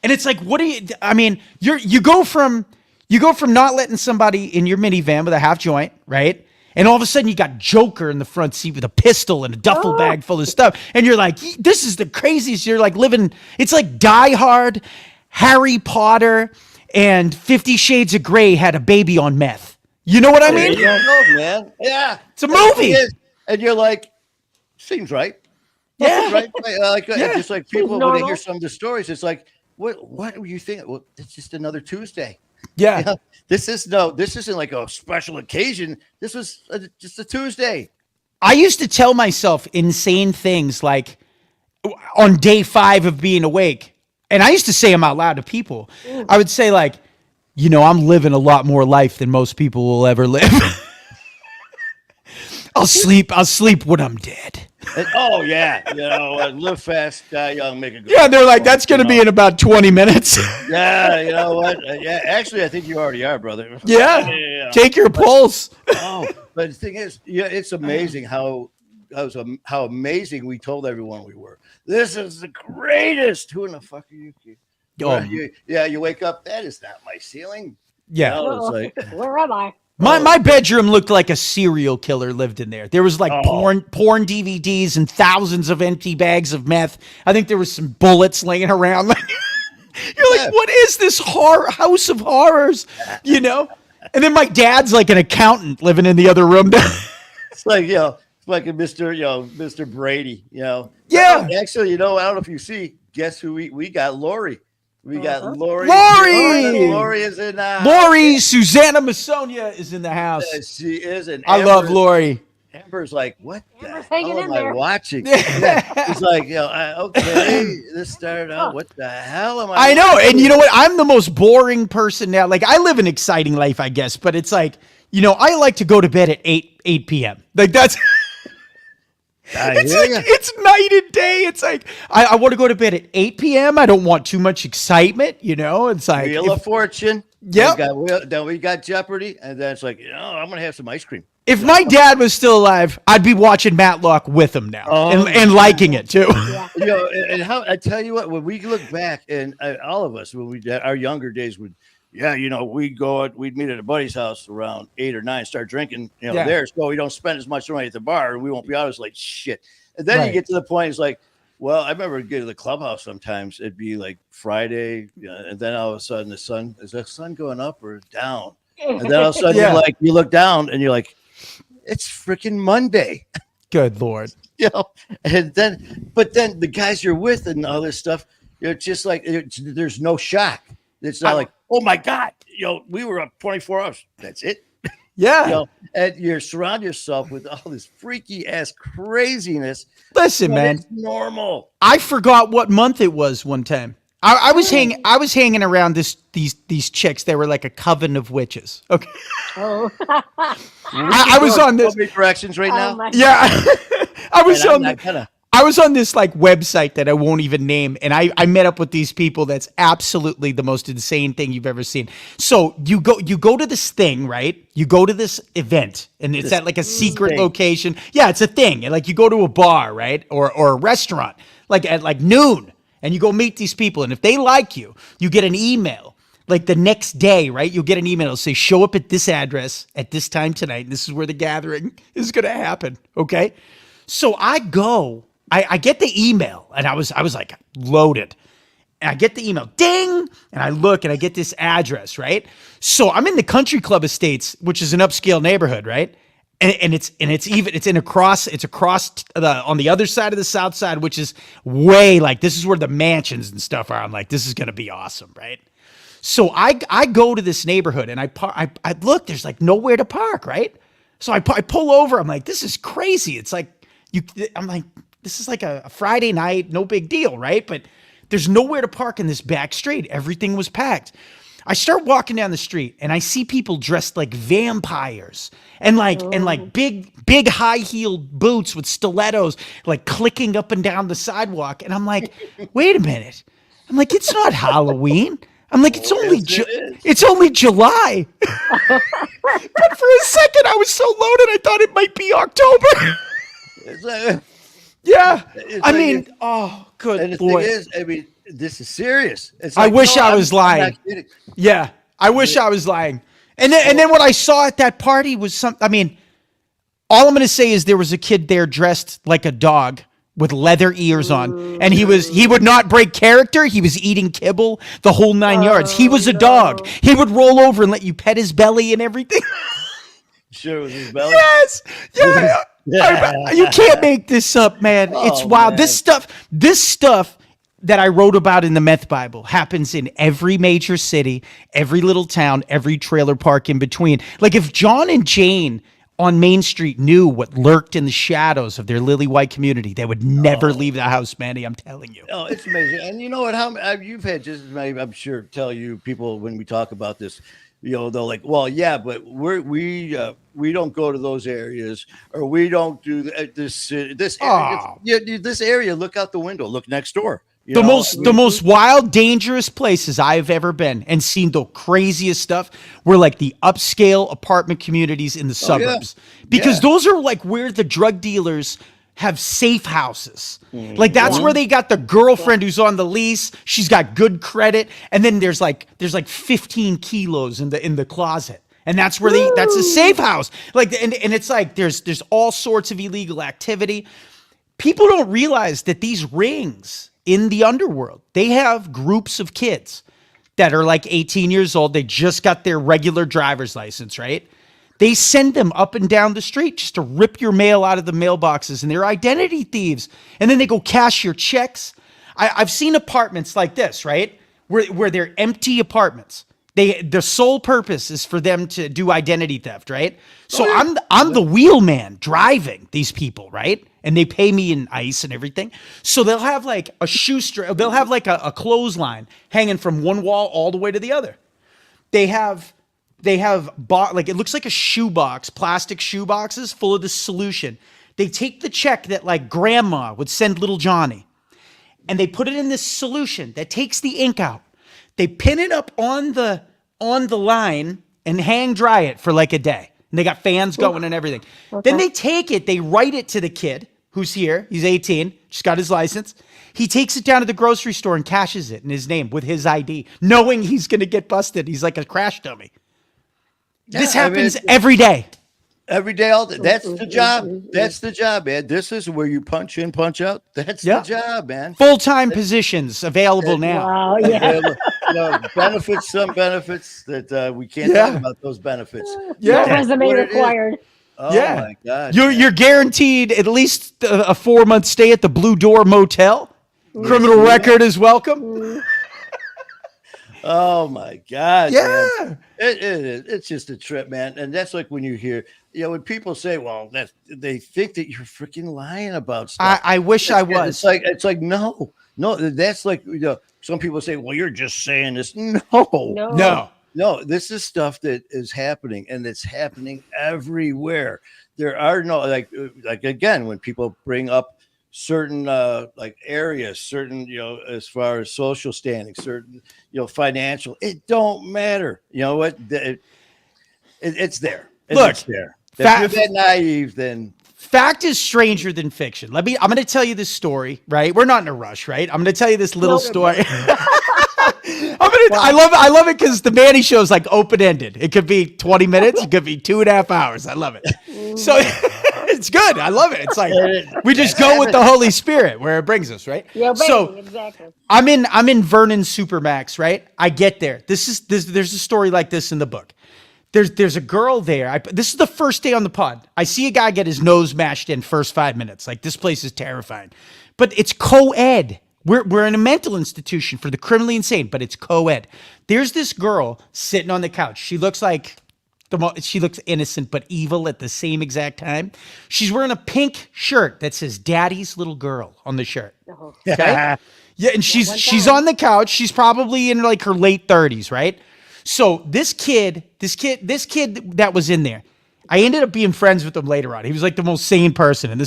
And it's like, what do you? I mean, you go from not letting somebody in your minivan with a half joint, right? And all of a sudden, you got Joker in the front seat with a pistol and a duffel bag full of stuff, and you're like, this is the craziest. You're like living. It's like Die Hard, Harry Potter, and 50 Shades of Grey had a baby on meth. You know what I mean? There you go, man. Yeah, it's a movie. And you're like, seems right. Yeah, right. Just like people when they hear some of the stories, it's like, what were you thinking? Well, it's just another Tuesday. Yeah. You know, this isn't like a special occasion. This was just a Tuesday. I used to tell myself insane things like on day 5 of being awake. And I used to say them out loud to people. I would say like, I'm living a lot more life than most people will ever live. I'll sleep when I'm dead. And, live fast, die young, make a good. Yeah, they're like, that's going to be in about 20 minutes. Yeah, you know what? Yeah, actually, I think you already are, brother. Yeah. Take your pulse. But the thing is, it's amazing how amazing we told everyone we were. This is the greatest. Who in the fuck are you? You wake up. That is not my ceiling. Yeah. It's like, where am I? My bedroom looked like a serial killer lived in there. There was like porn DVDs and thousands of empty bags of meth. I think there was some bullets laying around. You're like, what is this house of horrors? And then my dad's like an accountant living in the other room. It's like, like a Mr. Brady, Yeah. Actually, I don't know if you see, guess who we got? Lori. We got Lori. Lori is in the house. Lori, Susanna Masonia is in the house. She is. And I love Lori. Amber's like, what Amber's the hell am I watching? It's like, okay, this started out. What the hell am I? I know. And you know what? I'm the most boring person now. Like, I live an exciting life, I guess. But it's like, I like to go to bed at 8 p.m. Like, that's... It's night and day. It's like I want to go to bed at 8 p.m. I don't want too much excitement, It's like Wheel of Fortune. Yeah. Then we got Jeopardy, and then it's like, I'm gonna have some ice cream. If my dad was still alive, I'd be watching Matlock with him now and liking it too. Yeah. And how I tell you what, when we look back, and all of us, when we our younger days would. Yeah, we'd meet at a buddy's house around 8 or 9, start drinking, there. So we don't spend as much money at the bar, and we won't be out as late. Shit. And then you get to the point, it's like, well, I remember getting to the clubhouse sometimes. It'd be like Friday, and then all of a sudden is the sun going up or down? And then all of a sudden you look down and you're like, it's freaking Monday. Good Lord. And then the guys you're with and all this stuff, just like, there's no shock. It's not like, oh my God, we were up 24 hours. That's it. Yeah. And you surround yourself with all this freaky ass craziness. Listen, man. It's normal. I forgot what month it was one time. I was hanging around these chicks. They were like a coven of witches. Okay. Oh. I was on this directions right now. Yeah. I was on this like website that I won't even name, and I met up with these people. That's absolutely the most insane thing you've ever seen. So you go to this thing, right? You go to this event, and it's at like a secret location. Yeah, it's a thing. And like you go to a bar, right, or a restaurant, like at like noon, and you go meet these people. And if they like you, you get an email. Like the next day, right? You'll get an email. It'll say, show up at this address at this time tonight. And this is where the gathering is going to happen. Okay. So I go. I get the email, and I was like loaded. And I get the email, ding, and I look, and I get this address, right? So I'm in the Country Club Estates, which is an upscale neighborhood, right? And it's across on the other side of the south side, which is way like this is where the mansions and stuff are. I'm like, this is gonna be awesome, right? So I go to this neighborhood, and I look, there's like nowhere to park, right? So I pull over. I'm like, this is crazy. It's like I'm like. This is like a Friday night, no big deal, right? But there's nowhere to park in this back street. Everything was packed. I start walking down the street, and I see people dressed like vampires and big high-heeled boots with stilettos, like clicking up and down the sidewalk. And I'm like, wait a minute. I'm like, it's not Halloween. I'm like, it's only July. But for a second, I was so loaded, I thought it might be October. Yeah, good and the Lord. thing is, this is serious. It's I like, wish no, I was I'm lying. not kidding. Yeah, I wish I was lying. And then what I saw at that party was I mean, all I'm going to say is there was a kid there dressed like a dog with leather ears on, and he would not break character. He was eating kibble, the whole 9 yards. He was a dog. He would roll over and let you pet his belly and everything. Sure, it was his belly. Yes. Yeah. You can't make this up, man. It's wild. Man. This stuff that I wrote about in the Meth Bible happens in every major city, every little town, every trailer park in between. Like if John and Jane on Main Street knew what lurked in the shadows of their lily white community, they would never leave the house, Manny. I'm telling you. Oh, it's amazing. And you know what? You've had just as many, I'm sure, tell you people when we talk about this, they're like, well, yeah, but we don't go to those areas, or we don't do this area. This area. Look out the window. Look next door. The most wild, dangerous places I've ever been and seen the craziest stuff were like the upscale apartment communities in the suburbs, because those are like where the drug dealers have safe houses. Like that's where they got the girlfriend who's on the lease. She's got good credit, and then there's like 15 kilos in the closet. And that's where that's a safe house. Like and it's like there's all sorts of illegal activity. People don't realize that these rings in the underworld, they have groups of kids that are like 18 years old. They just got their regular driver's license, right? They send them up and down the street just to rip your mail out of the mailboxes, and they're identity thieves. And then they go cash your checks. I've seen apartments like this, right? Where they're empty apartments. The sole purpose is for them to do identity theft, right? So I'm the wheelman driving these people, right? And they pay me in ice and everything. So they'll have like a shoestring, they'll have like a clothesline hanging from one wall all the way to the other. They have like, it looks like a shoebox, plastic shoe boxes full of this solution. They take the check that like grandma would send little Johnny, and they put it in this solution that takes the ink out. They pin it up on the line and hang dry it for like a day. And they got fans going and everything. Okay. Then they take it, they write it to the kid who's here. He's 18, just got his license. He takes it down to the grocery store and cashes it in his name with his ID, knowing he's going to get busted. He's like a crash dummy. This happens every day. Every day, all day. That's the job. That's the job, man. This is where you punch in, punch out. That's the job, man. Full-time positions available now. Wow, yeah. Benefits, some benefits that we can't talk about those benefits. Yeah, resume required. Oh my God. You're guaranteed at least a 4-month stay at the Blue Door Motel. Criminal record is welcome. Oh my God. Yeah. Man. It's just a trip, man. And that's like when you hear, when people say, well, they think that you're freaking lying about stuff. I wish I was. It's like, no, that's like, some people say, well, you're just saying this. No, this is stuff that is happening, and it's happening everywhere. There are no, like again, when people bring up certain like areas, certain, as far as social standing, certain, financial, it don't matter. You know what? It's there. Look, it's there. If you're that naive, then fact is stranger than fiction. I'm going to tell you this story, right? We're not in a rush, right? I'm going to tell you this little story. I love it because the Manny show is like open-ended. It could be 20 minutes. It could be 2.5 hours. I love it. So it's good. I love it. It's like we just go with the Holy Spirit where it brings us, right? Yeah, so exactly. I'm in Vernon Supermax, right? I get there. There's a story like this in the book. There's a girl there. This is the first day on the pod. I see a guy get his nose mashed in first 5 minutes. Like, this place is terrifying. But it's co-ed. We're in a mental institution for the criminally insane, but it's co-ed. There's this girl sitting on the couch. She looks like she looks innocent but evil at the same exact time. She's wearing a pink shirt that says "Daddy's Little Girl" on the shirt. Okay? Yeah, and she's on the couch. She's probably in like her late 30s, right? So this kid that was in there, I ended up being friends with him later on. He was like the most sane person. And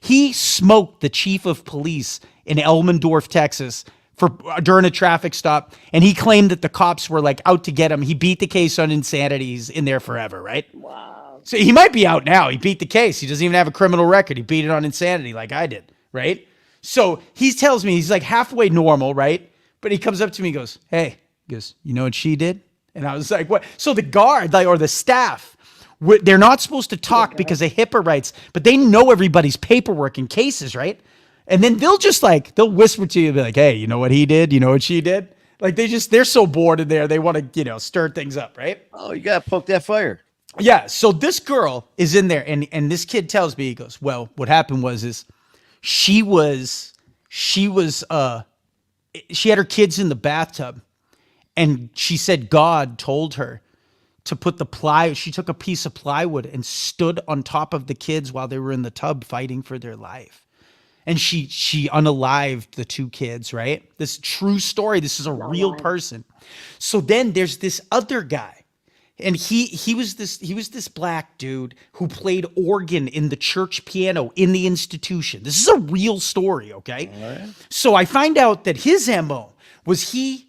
he smoked the chief of police in Elmendorf, Texas during a traffic stop. And he claimed that the cops were like out to get him. He beat the case on insanity. He's in there forever, right? Wow. So he might be out now. He beat the case. He doesn't even have a criminal record. He beat it on insanity like I did, right? So he tells me he's like halfway normal, right? But he comes up to me and goes, hey, he goes, you know what she did? And I was like, what? So the guard, like, or the staff, they're not supposed to talk because of HIPAA rights, but they know everybody's paperwork and cases, right? And then they'll whisper to you, and be like, hey, you know what he did? You know what she did? Like they're so bored in there. They want to, stir things up, right? Oh, you got to poke that fire. Yeah. So this girl is in there and this kid tells me, he goes, well, what happened was she had her kids in the bathtub and she said God told her to put she took a piece of plywood and stood on top of the kids while they were in the tub fighting for their life. And she unalived the 2 kids, right? This true story. This is a real person. So then there's this other guy. And he was this black dude who played organ in the church piano in the institution. This is a real story, okay? Right. So I find out that his MO was he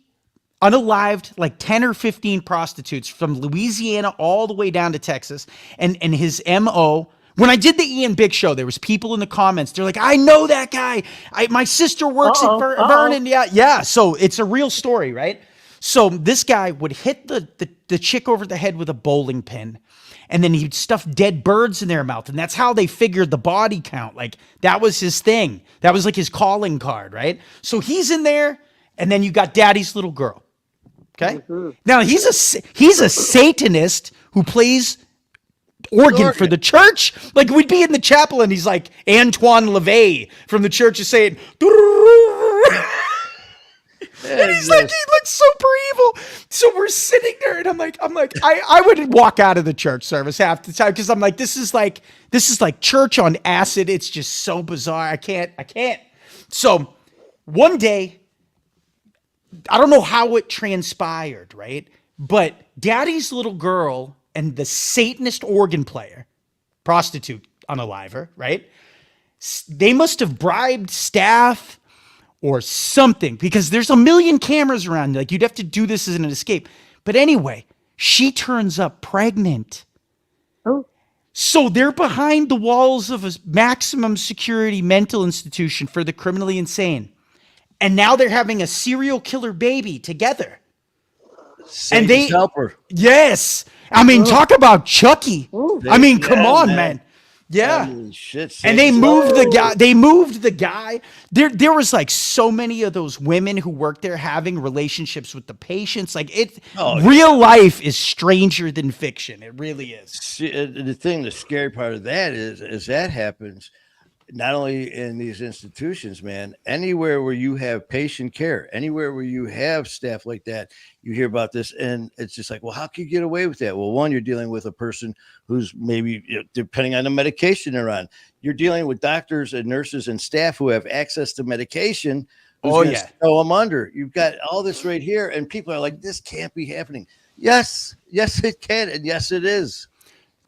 unalived like 10 or 15 prostitutes from Louisiana all the way down to Texas. And his MO, when I did the Ian Big show, there was people in the comments. They're like, I know that guy. My sister works at Vernon. Yeah. So it's a real story, right? So this guy would hit the chick over the head with a bowling pin, and then he'd stuff dead birds in their mouth. And that's how they figured the body count. Like that was his thing. That was like his calling card, right? So he's in there, and then you got Daddy's little girl. Okay. Mm-hmm. Now he's a Satanist who plays organ for the church. Like we'd be in the chapel and he's like Antoine LaVey from the Church of Satan. And he's like, he looks super evil. So we're sitting there and I'm like, I would walk out of the church service half the time because I'm like, this is like church on acid. It's just so bizarre. I can't. So one day, I don't know how it transpired, right? But Daddy's little girl and the Satanist organ player, prostitute unaliver, right? They must have bribed staff or something because there's a million cameras around. Like you'd have to do this as an escape. But anyway, she turns up pregnant. Oh. So they're behind the walls of a maximum security mental institution for the criminally insane. And now they're having a serial killer baby together. And they help her. Yes. I mean, talk about Chucky. I mean, come on, man. Yeah. I mean, shit, and they moved the guy. They moved the guy. There was like so many of those women who worked there having relationships with the patients. Like real life is stranger than fiction. It really is. The scary part of that is that happens not only in these institutions, man, anywhere where you have patient care, anywhere where you have staff like that, you hear about this. And it's just like, well, how can you get away with that? Well, one, you're dealing with a person who's maybe, depending on the medication they're on, you're dealing with doctors and nurses and staff who have access to medication. Throw them under. You've got all this right here. And people are like, this can't be happening. Yes, it can. And yes, it is.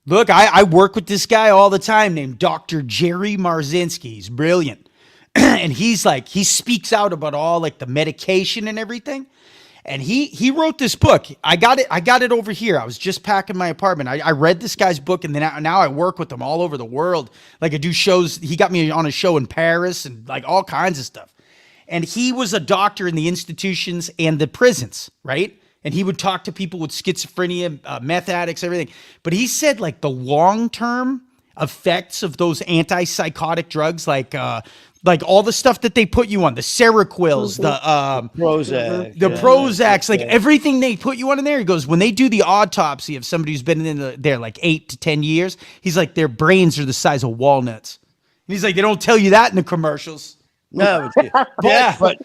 Look, I work with this guy all the time named Dr. Jerry Marzinski. He's brilliant. And he speaks out about all like the medication and everything. And he wrote this book. I got it over here. I was just packing my apartment. I read this guy's book and then now I work with him all over the world. Like I do shows. He got me on a show in Paris and like all kinds of stuff. And he was a doctor in the institutions and the prisons, right? And he would talk to people with schizophrenia, meth addicts, everything. But he said like the long-term effects of those antipsychotic drugs, like all the stuff that they put you on, the Seroquels, the Prozacs, like everything they put you on in there. He goes, when they do the autopsy of somebody who's been in there like 8 to 10 years, he's like, their brains are the size of walnuts. And he's like, they don't tell you that in the commercials. No,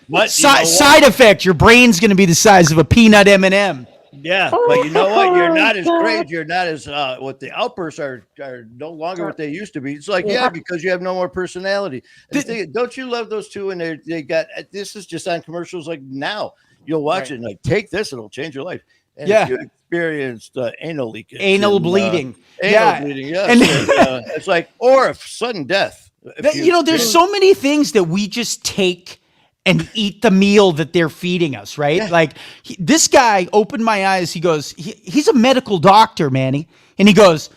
but side effect, your brain's going to be the size of a peanut M&M. Yeah, but you know what? You're not as crazy. You're not as what the outbursts are no longer what they used to be. It's like because you have no more personality. Don't you love those two? And they got this is just on commercials. Like now, you'll watch it and like take this, it'll change your life. And if you experienced anal leakage, bleeding, bleeding, and it's like or a sudden death. There's so many things that we just take and eat the meal that they're feeding us, right? Yeah. Like this guy opened my eyes. He goes, he's a medical doctor, Manny. And he goes,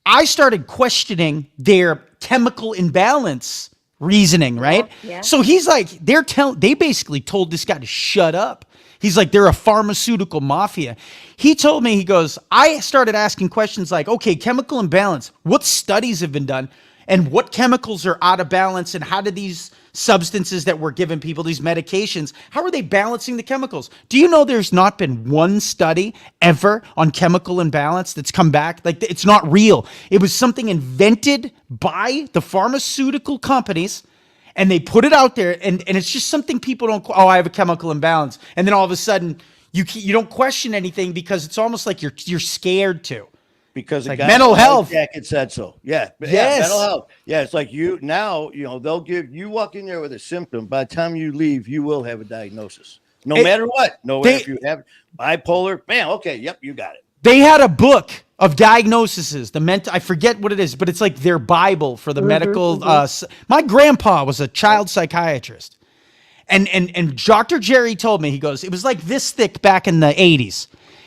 I started questioning their chemical imbalance reasoning, right? Yeah. So he's like, they basically told this guy to shut up. He's like, they're a pharmaceutical mafia. He told me, he goes, I started asking questions like, okay, chemical imbalance, what studies have been done and what chemicals are out of balance and how do these substances that we're giving people, these medications, how are they balancing the chemicals? Do you know there's not been one study ever on chemical imbalance that's come back? Like, it's not real. It was something invented by the pharmaceutical companies and they put it out there, and it's just something people don't. Oh, I have a chemical imbalance, and then all of a sudden you don't question anything because it's almost like you're scared to. Because like mental health jacket said so. Yeah, yes. Mental health. Yeah, it's like you now. They'll give you walk in there with a symptom. By the time you leave, you will have a diagnosis. No matter what. No matter if you have bipolar. Bam. Okay. Yep. You got it. They had a book of diagnoses, I forget what it is, but it's like their Bible for the medical. My grandpa was a child psychiatrist. And Dr. Jerry told me, he goes, it was like this thick back in the 80s.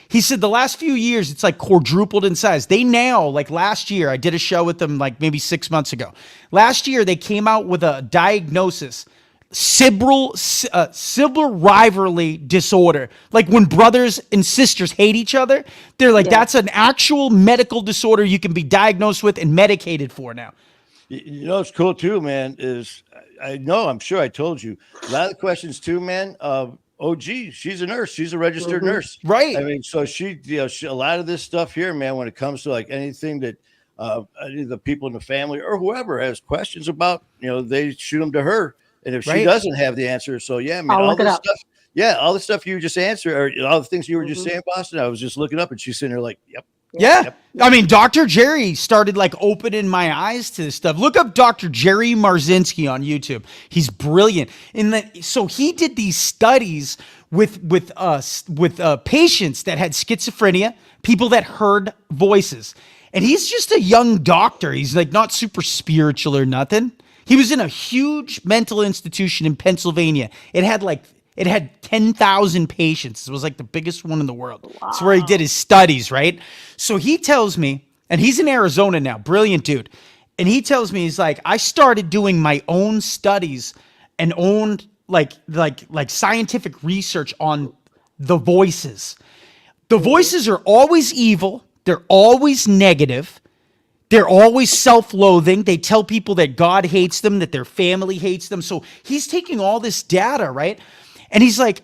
He said the last few years, it's like quadrupled in size. They now, like last year, I did a show with them like maybe 6 months ago. Last year, they came out with a diagnosis, sibling rivalry disorder. Like when brothers and sisters hate each other, they're like, that's an actual medical disorder you can be diagnosed with and medicated for now. You know, it's cool too, man, is I'm sure I told you a lot of the questions too, man. OG, she's a nurse. She's a registered nurse. Right. I mean, so she a lot of this stuff here, man, when it comes to like anything that the people in the family or whoever has questions about, they shoot them to her. And if she doesn't have the answer, so yeah, man, all this stuff. Yeah, all the stuff you just answered, or all the things you were just saying, Boston. I was just looking up, and she's sitting there like, "Yep." Yeah. I mean, Dr. Jerry started like opening my eyes to this stuff. Look up Dr. Jerry Marzinski on YouTube. He's brilliant. So he did these studies with patients that had schizophrenia, people that heard voices. And he's just a young doctor. He's like not super spiritual or nothing. He was in a huge mental institution in Pennsylvania. It had 10,000 patients. It was like the biggest one in the world. Wow. It's where he did his studies, right? So he tells me, and he's in Arizona now, brilliant dude. And he tells me, he's like, I started doing my own studies and owned like scientific research on the voices. The voices are always evil. They're always negative. They're always self-loathing. They tell people that God hates them, that their family hates them. So he's taking all this data, right? And he's like,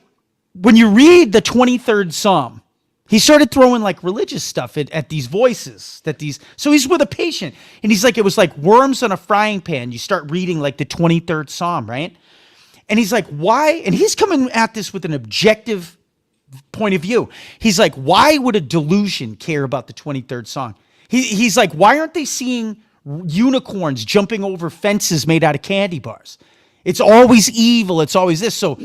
when you read the 23rd Psalm, he started throwing like religious stuff at these voices so he's with a patient and he's like, it was like worms on a frying pan. You start reading like the 23rd Psalm, right? And he's like, why? And he's coming at this with an objective point of view. He's like, why would a delusion care about the 23rd Psalm? He's like, why aren't they seeing unicorns jumping over fences made out of candy bars? It's always evil. It's always this. So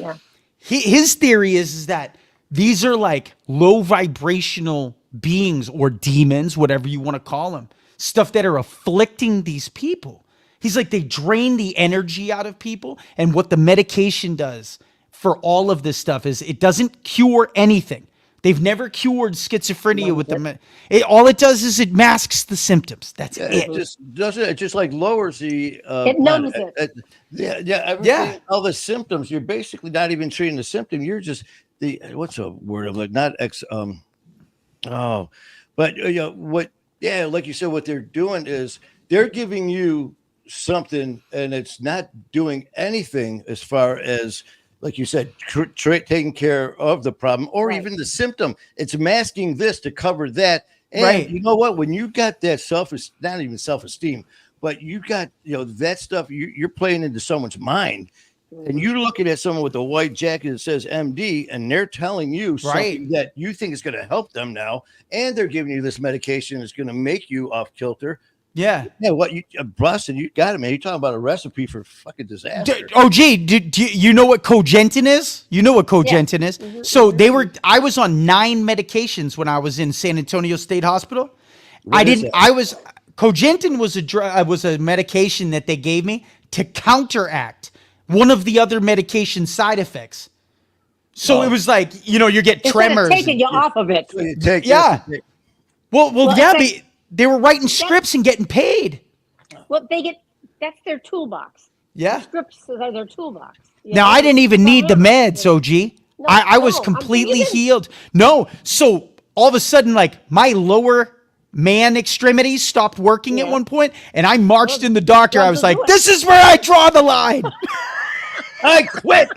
his theory is that these are like low vibrational beings or demons, whatever you want to call them, stuff that are afflicting these people. He's like, they drain the energy out of people. And what the medication does for all of this stuff is it doesn't cure anything. They've never cured schizophrenia with the all it does is it masks the symptoms. That's it. It just like lowers the it numbs it. All the symptoms. You're basically not even treating the symptom. You're just what's a word of like not but like you said, what they're doing is they're giving you something and it's not doing anything as far as, like you said, taking care of the problem or even the symptom. It's masking this to cover that. And you know what? When you got that not even self-esteem, but you got, that stuff, you're playing into someone's mind. And you're looking at someone with a white jacket that says MD, and they're telling you something that you think is going to help them now. And they're giving you this medication that's going to make you off kilter. Yeah. Yeah. What Boston, you got it, man. You're talking about a recipe for fucking disaster. Do you know what cogentin is? You know what cogentin is. Mm-hmm. So I was on 9 medications when I was in San Antonio State Hospital. Cogentin was a medication that they gave me to counteract one of the other medication side effects. So it was like, you get tremors. Taking you off of it. They were writing scripts and getting paid. Well, that's their toolbox. Yeah. Scripts are their toolbox. Now I didn't even need the meds, OG. No, I was no, completely you didn't. healed. No, so all of a sudden, like my lower man extremities stopped working at Yeah. one point, and I marched Well, in the doctor. I drugs was will do like, it. "This is where I draw the line." I quit.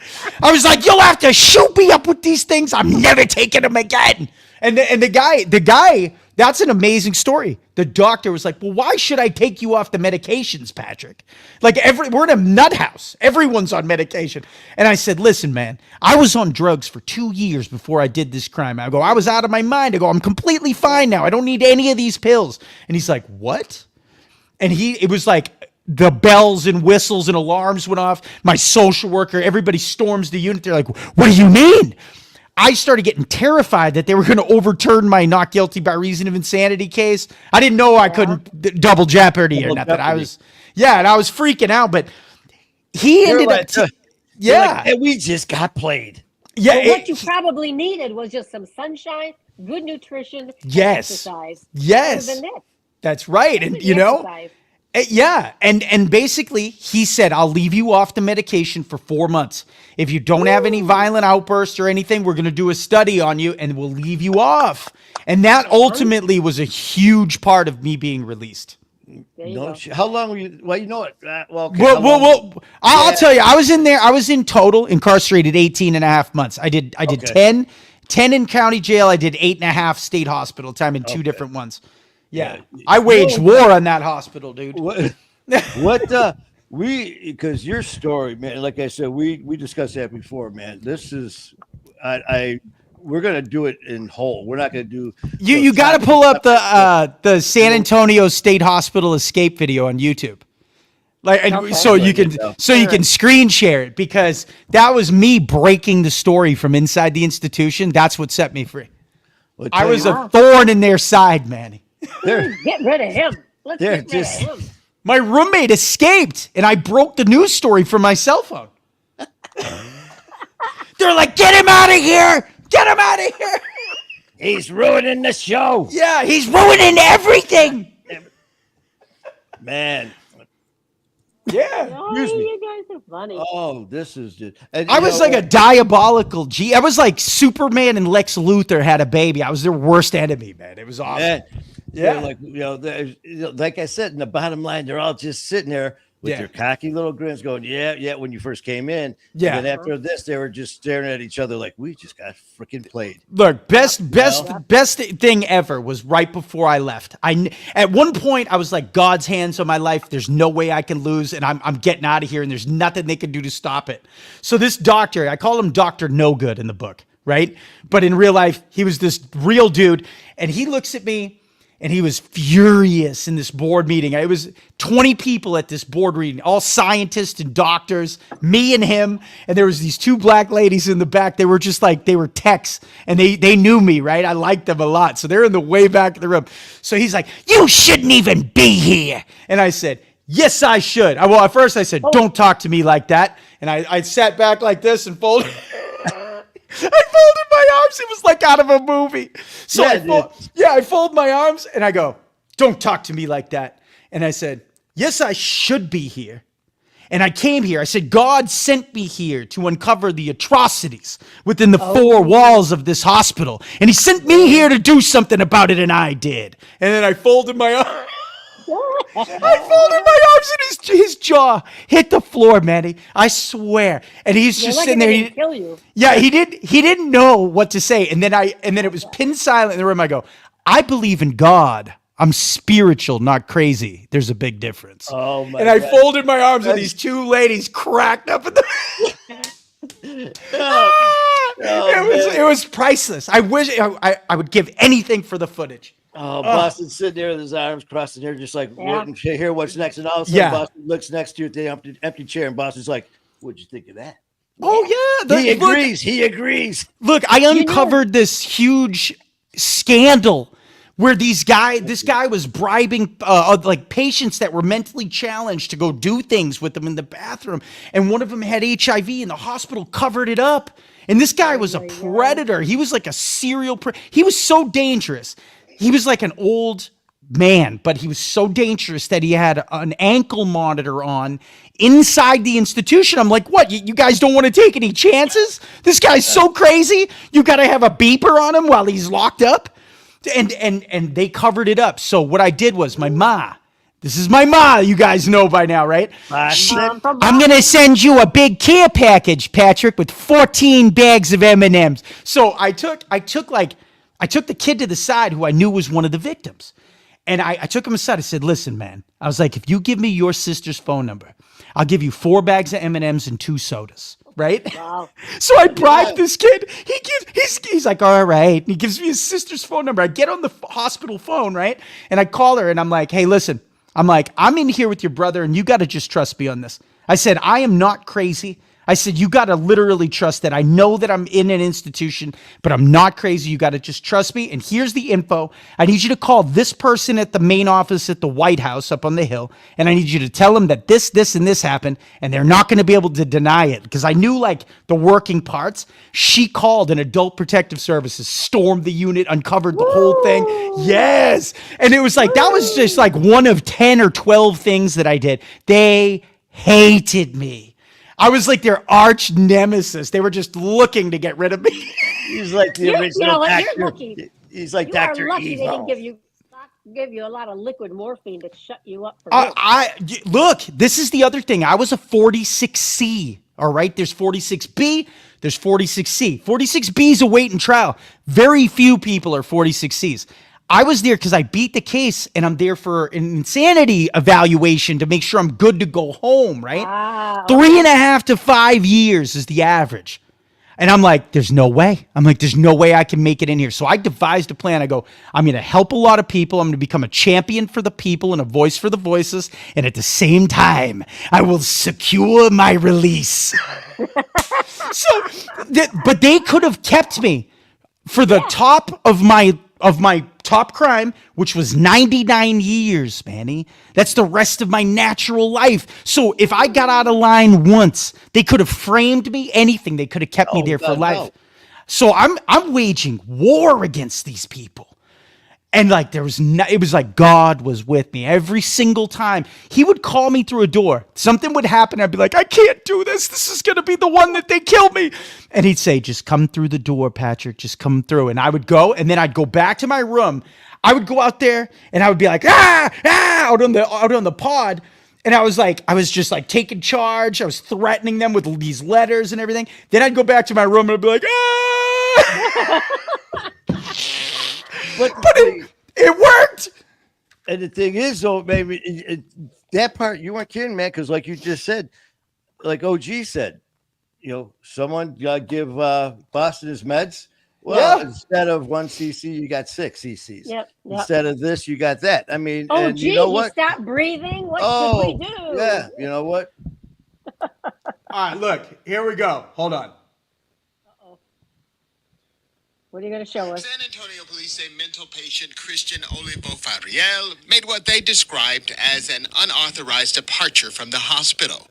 I was like, "You'll have to shoot me up with these things. I'm never taking them again." And the guy, that's an amazing story. The doctor was like, "Well, why should I take you off the medications, Patrick? Like we're in a nut house. Everyone's on medication." And I said, "Listen, man, I was on drugs for 2 years before I did this crime." I go, "I was out of my mind." I go, "I'm completely fine now. I don't need any of these pills." And he's like, "What?" And it was like the bells and whistles and alarms went off. My social worker, everybody storms the unit. They're like, "What do you mean?" I started getting terrified that they were going to overturn my not guilty by reason of insanity case. I didn't know I couldn't double jeopardy or Double nothing. I jeopardy. was, and I was freaking out, but he They're ended like, up, they're like, "Hey, we just got played." yeah, But what you probably needed was just some sunshine, good nutrition, and Yes. exercise. Yes. That would have been it. that's right. And The you know, exercise. Yeah, and basically he said, "I'll leave you off the medication for 4 months. If you don't have any violent outbursts or anything, we're going to do a study on you and we'll leave you off." And that ultimately was a huge part of me being released. There you No, go. how long were you? Well, you know what? Well, okay, Well, how well, long- well, I'll Yeah. tell you, I was in there. I was in total incarcerated 18 and a half months. I did Okay. 10 in county jail. I did 8.5 state hospital time in two different ones. Yeah. Yeah. I waged war on that hospital, dude. What? Because your story, man. Like I said, we discussed that before, man. This is, we're gonna do it in whole. We're not gonna do. You got to pull up the San Antonio State Hospital escape video on YouTube. Like, and Okay. so you can Yeah. screen share it, because that was me breaking the story from inside the institution. That's what set me free. Well, I tell was you, a thorn in their side, Manny. they're- Get rid of him. Let's They're get rid just- of him. My roommate escaped, and I broke the news story from my cell phone. They're like, "Get him out of here! Get him out of here!" he's ruining the show, Yeah, he's ruining everything. man. Yeah. Oh, Excuse me. you guys are funny. Oh, this is just. And, I you was know like a what? diabolical G. I was like Superman and Lex Luthor had a baby. I was their worst enemy, man. It was awesome. Man, Yeah. they're like like I said, in the bottom line, they're all just sitting there with Yeah. their cocky little grins, going, "Yeah." When you first came in, Yeah. And then after this, they were just staring at each other like, "We just got freaking played." Look, best thing ever was right before I left. At one point I was like, God's hands on my life. There's no way I can lose, and I'm getting out of here, and there's nothing they can do to stop it. So this doctor, I call him Dr. No Good in the book, right? But in real life, he was this real dude, and he looks at me. And he was furious in this board meeting. It was 20 people at this board meeting, all scientists and doctors, me and him. And there was these two black ladies in the back. They were just like, they were techs, and they knew me, right? I liked them a lot. So they're in the way back of the room. So he's like, "You shouldn't even be here." And I said, "Yes, I should." Well, at first I said, "Don't talk to me like that." And I sat back like this and folded. I folded my arms. It was like out of a movie. So Yeah, I fold my arms and I go, "Don't talk to me like that." And I said, "Yes, I should be here." And I came here. I said, "God sent me here to uncover the atrocities within the four walls of this hospital. And he sent me here to do something about it, and I did." And then I folded my arms. I folded my arms, and his jaw hit the floor, Manny. I swear. And he's You're just lucky sitting they there. didn't kill you. Yeah, he didn't know what to say. And then it was pin silent in the room. I go, "I believe in God. I'm spiritual, not crazy. There's a big difference." Oh my! And I God. folded my arms, and these two ladies cracked up in the it was priceless. I wish I would give anything for the footage. Oh, Boston's sitting there with his arms crossed in there, just like waiting to hear what's next. And all of a sudden, Yeah. Boston looks next to you at the empty chair, and Boston's like, "What'd you think of that?" Oh yeah, He agrees. He agrees. Look, I uncovered this huge scandal where this guy was bribing like patients that were mentally challenged to go do things with them in the bathroom, and one of them had HIV, and the hospital covered it up. And this guy was a predator. He was like a serial he was so dangerous. He was like an old man, but he was so dangerous that he had an ankle monitor on inside the institution. I'm like, what? You guys don't want to take any chances? This guy's so crazy. You got to have a beeper on him while he's locked up. And they covered it up. So what I did was my ma, this is my ma, you guys know by now, right? I'm going to send you a big care package, Patrick, with 14 bags of M&Ms. So I took the kid to the side who I knew was one of the victims. And I took him aside. I said, listen, man. I was like, if you give me your sister's phone number, I'll give you 4 bags of M&Ms and 2 sodas. Right? Wow. So I bribed this kid. He's like, all right. He gives me his sister's phone number. I get on the hospital phone, right? And I call her and I'm like, hey, listen. I'm like, I'm in here with your brother and you got to just trust me on this. I said, I am not crazy. I said, you got to literally trust that. I know that I'm in an institution, but I'm not crazy. You got to just trust me. And here's the info. I need you to call this person at the main office at the White House up on the Hill. And I need you to tell them that this, and this happened. And they're not going to be able to deny it because I knew like the working parts. She called an Adult Protective Services, stormed the unit, uncovered the whole thing. Yes. And it was like, that was just like one of 10 or 12 things that I did. They hated me. I was like their arch nemesis. They were just looking to get rid of me. He's like the original Dr. He's like Dr. You are lucky Evil. they didn't give you a lot of liquid morphine to shut you up for Look, this is the other thing. I was a 46C. All right, there's 46B, there's 46C. 46B is a wait and trial. Very few people are 46Cs. I was there because I beat the case and I'm there for an insanity evaluation to make sure I'm good to go home, right? 3.5 to 5 years is the average. And I'm like, there's no way. There's no way I can make it in here. So I devised a plan. I go, I'm going to help a lot of people. I'm going to become a champion for the people and a voice for the voiceless. And at the same time, I will secure my release. But they could have kept me for the top of my top crime, which was 99 years, Manny. That's the rest of my natural life. So if I got out of line once, they could have framed me, anything. They could have kept me there for life. No. So I'm waging war against these people. And like it was like God was with me every single time. He would call me through a door. Something would happen. I'd be like, I can't do this. This is going to be the one that they kill me. And he'd say, just come through the door, Patrick. Just come through. And I would go, and then I'd go back to my room. I would go out there, and I would be like, out on the pod. And I was just like taking charge. I was threatening them with these letters and everything. Then I'd go back to my room and I'd be like, But it worked. And the thing is, though, maybe that part you weren't kidding, man. Because like you just said, like OG said, someone give Boston his meds. Well, instead of 1 cc, you got 6 cc's. Yep. Instead of this, you got that. I mean, and you know what? You stopped breathing. What should we do? Yeah, you know what? All right, look, here we go. Hold on. What are you going to show us? San Antonio police say mental patient Christian Olivo Fariel made what they described as an unauthorized departure from the hospital.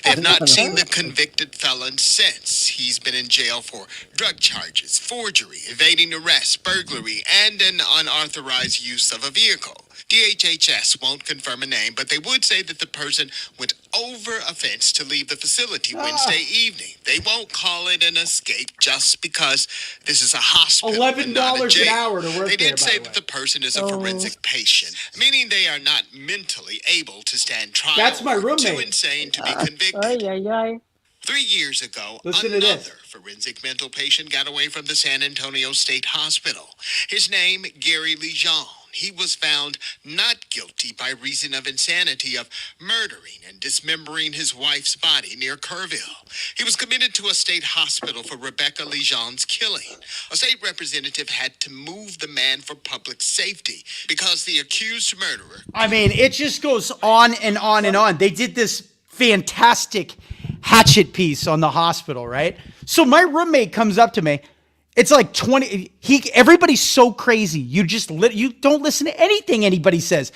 They have not seen the convicted felon since. He's been in jail for drug charges, forgery, evading arrest, burglary, and an unauthorized use of a vehicle. DHHS won't confirm a name, but they would say that the person went over a fence to leave the facility Wednesday evening. They won't call it an escape just because this is a hospital and not a jail. $11 an hour to work They did there, say by the that the person is a forensic patient, meaning they are not mentally able to stand trial. That's my or roommate. too insane to be convicted. 3 years ago, another forensic mental patient got away from the San Antonio State Hospital. His name, Gary Lejeune. He was found not guilty by reason of insanity of murdering and dismembering his wife's body near Kerrville. He was committed to a state hospital for Rebecca Lejeune's killing. A state representative had to move the man for public safety because the accused murderer... I mean, it just goes on and on and on. They did this fantastic hatchet piece on the hospital, right? So my roommate comes up to me. It's like 20. Everybody's so crazy. You don't listen to anything anybody says.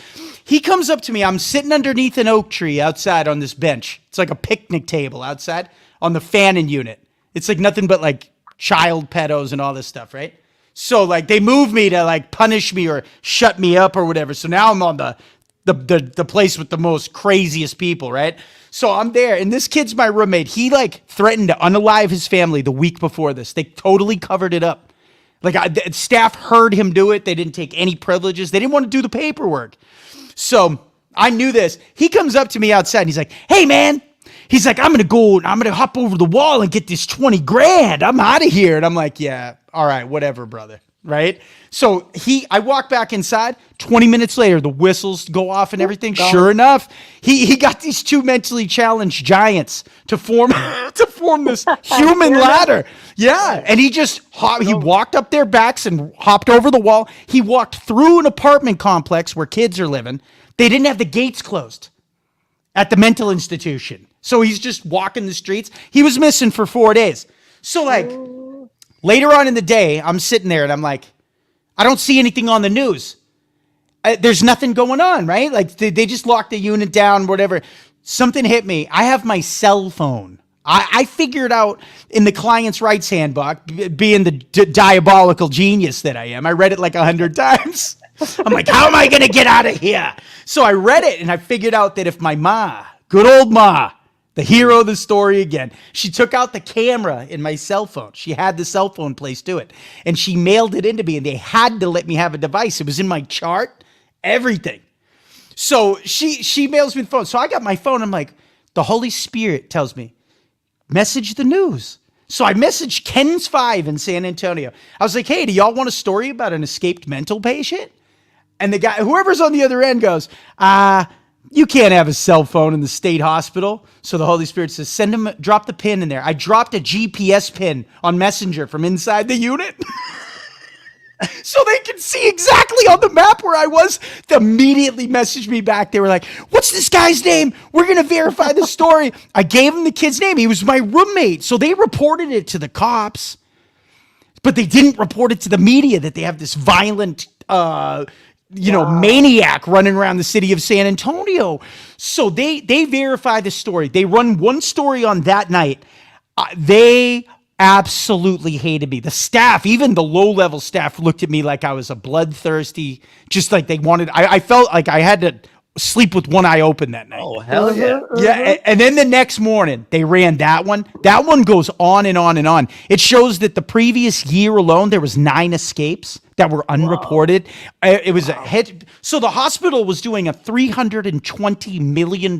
He comes up to me. I'm sitting underneath an oak tree outside on this bench. It's like a picnic table outside on the fanning unit. It's like nothing but like child pedos and all this stuff, right? So like they moved me to like punish me or shut me up or whatever. So now I'm on the place with the most craziest people, right? So I'm there, and this kid's my roommate. He like threatened to unalive his family the week before this. They totally covered it up. Like the staff heard him do it. They didn't take any privileges. They didn't want to do the paperwork. So I knew this. He comes up to me outside and he's like, "Hey man," he's like, I'm gonna hop over the wall and get this 20 grand. I'm out of here. And I'm like, yeah, all right, whatever, brother. Right? So I walk back inside. 20 minutes later, the whistles go off and everything. Sure enough, he got these two mentally challenged giants to form this human ladder. Yeah, and he just he walked up their backs and hopped over the wall. He walked through an apartment complex where kids are living. They didn't have the gates closed at the mental institution, so he's just walking the streets. He was missing for 4 days. So like later on in the day, I'm sitting there and I'm like, I don't see anything on the news. There's nothing going on, right? Like they just locked the unit down, whatever. Something hit me. I have my cell phone. I figured out in the client's rights handbook, being the diabolical genius that I am. I read it like 100 times. I'm like, how am I going to get out of here? So I read it and I figured out that if my ma, good old ma, the hero of the story again, she took out the camera in my cell phone. She had the cell phone place do it. And she mailed it into me, and they had to let me have a device. It was in my chart, everything. So she mails me the phone. So I got my phone. I'm like, the Holy Spirit tells me, message the news. So I messaged Ken's 5 in San Antonio. I was like, hey, do y'all want a story about an escaped mental patient? And the guy, whoever's on the other end goes, you can't have a cell phone in the state hospital. So the Holy Spirit says, send him, drop the pin in there. I dropped a GPS pin on Messenger from inside the unit. So they can see exactly on the map where I was. They immediately messaged me back. They were like, what's this guy's name? We're going to verify the story. I gave him the kid's name. He was my roommate. So they reported it to the cops, but they didn't report it to the media that they have this violent, maniac running around the city of San Antonio. So they verify the story. They run one story on that night. They absolutely hated me. The staff, even the low-level staff, looked at me like I was a bloodthirsty, just like they wanted. I felt like I had to sleep with one eye open that night. Oh, hell yeah. Yeah, and then the next morning, they ran that one. That one goes on and on and on. It shows that the previous year alone, there was 9 escapes that were unreported. It was a hit. So the hospital was doing a $320 million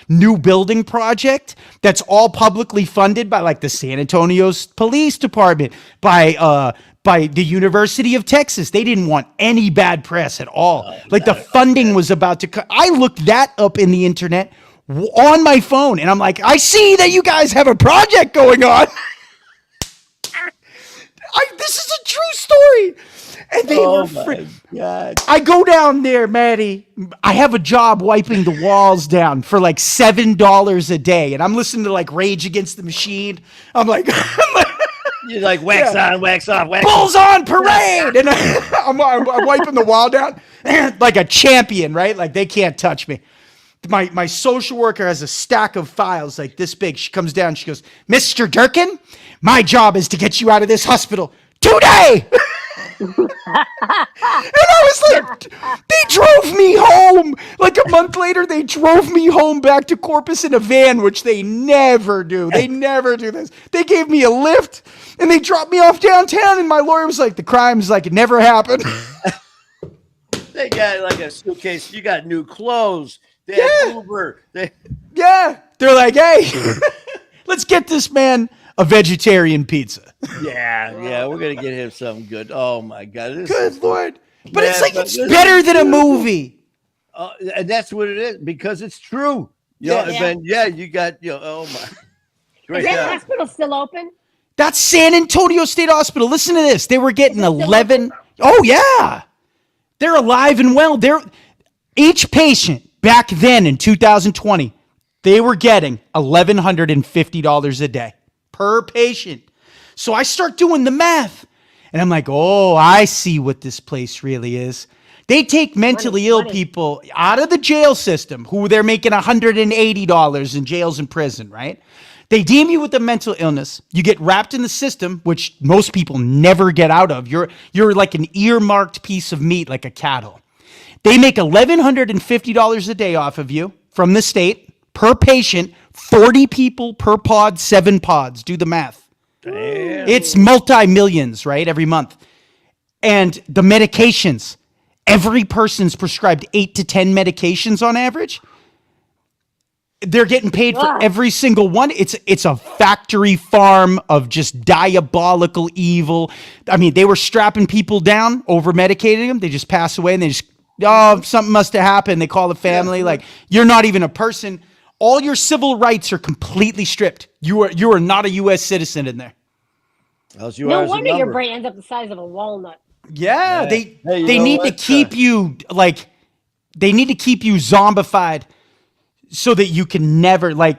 new building project that's all publicly funded by like the San Antonio Police Department, by the University of Texas. They didn't want any bad press at all. Like the funding was about to cut. I looked that up in the internet on my phone, and I'm like, I see that you guys have a project going on. This is a true story. And they were God. I go down there, Maddie. I have a job wiping the walls down for like $7 a day. And I'm listening to like Rage Against the Machine. I'm like you're like, wax on, wax off, wax Bulls on parade. And I'm wiping the wall down like a champion, right? Like they can't touch me. My social worker has a stack of files like this big. She comes down. She goes, Mr. Durkin, my job is to get you out of this hospital today. And I was like, they drove me home. Like a month later, they drove me home back to Corpus in a van, which they never do. They never do this. They gave me a lift and they dropped me off downtown. And my lawyer was like, the crime's like, it never happened. They got like a suitcase. You got new clothes. They had Uber. Yeah. They're like, hey, let's get this man a vegetarian pizza. Yeah. We're going to get him something good. Oh, my God. Good Lord. But it's like, it's better than a movie. And that's what it is, because it's true. You know, and then, you got, oh, my. Is that hospital still open? That's San Antonio State Hospital. Listen to this. They were getting 11. Oh, yeah. They're alive and well. Each patient back then in 2020, they were getting $1,150 a day per patient. So I start doing the math and I'm like, oh, I see what this place really is. They take mentally ill people out of the jail system who they're making $180 in jails and prison, right? They deem you with a mental illness. You get wrapped in the system, which most people never get out of. You're like an earmarked piece of meat, like a cattle. They make $1,150 a day off of you from the state per patient, 40 people per pod, 7 pods. Do the math. Damn. It's multi-millions, right, every month. And the medications, every person's prescribed 8 to 10 medications on average. They're getting paid for every single one. It's a factory farm of just diabolical evil. I mean, they were strapping people down, over medicating them. They just pass away and they just, something must have happened. They call the family. Like, you're not even a person. All your civil rights are completely stripped. You are not a U.S. citizen in there. No wonder your brain ends up the size of a walnut. Yeah, they need to keep you like, they need to keep you zombified so that you can never, like,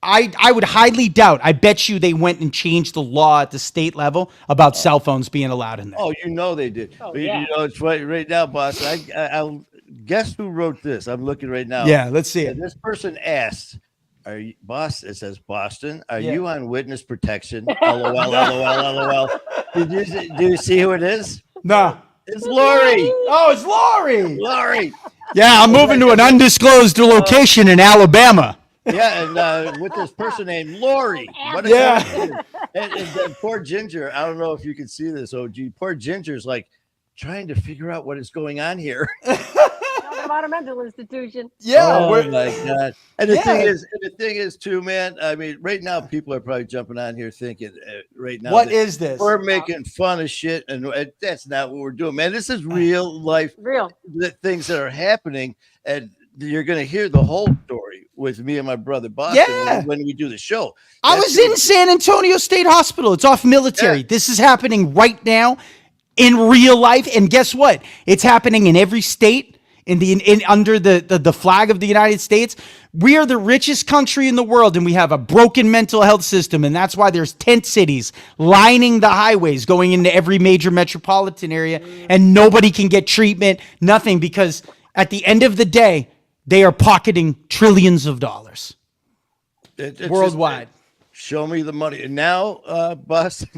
I would highly doubt, I bet you they went and changed the law at the state level about cell phones being allowed in there. Oh, you know they did. Oh, But yeah. you know, it's right now, boss. I'll guess who wrote this. I'm looking right now. Yeah, let's see it. And this person asked, "Are you, boss?" It says Boston. Are Yeah. you on witness protection? LOL, LOL, LOL. Do you see who it is? No. It's Lori. Oh, it's Lori. Lori. Yeah, I'm moving to an undisclosed location in Alabama. Yeah, and with this person named Lori. What a Yeah. coincidence. And then poor Ginger. I don't know if you can see this, OG. Poor Ginger's like trying to figure out what is going on here. Talking about a mental institution. Yeah. Oh we're- my god! And the Yeah. thing is, too, man. I mean, right now people are probably jumping on here thinking, right now, What that is this? we're making fun of shit, and that's not what we're doing, man. This is real life Real. things that are happening, and you're gonna hear the whole story with me and my brother Boston Yeah. when we do the show. I That's was in San Antonio State Hospital. It's off military. Yeah. This is happening right now in real life. And guess what? It's happening in every state under the flag of the United States. We are the richest country in the world, and we have a broken mental health system. And that's why there's tent cities lining the highways going into every major metropolitan area, and nobody can get treatment, nothing, because at the end of the day, they are pocketing trillions of dollars it's worldwide. Show me the money. And now, Boston,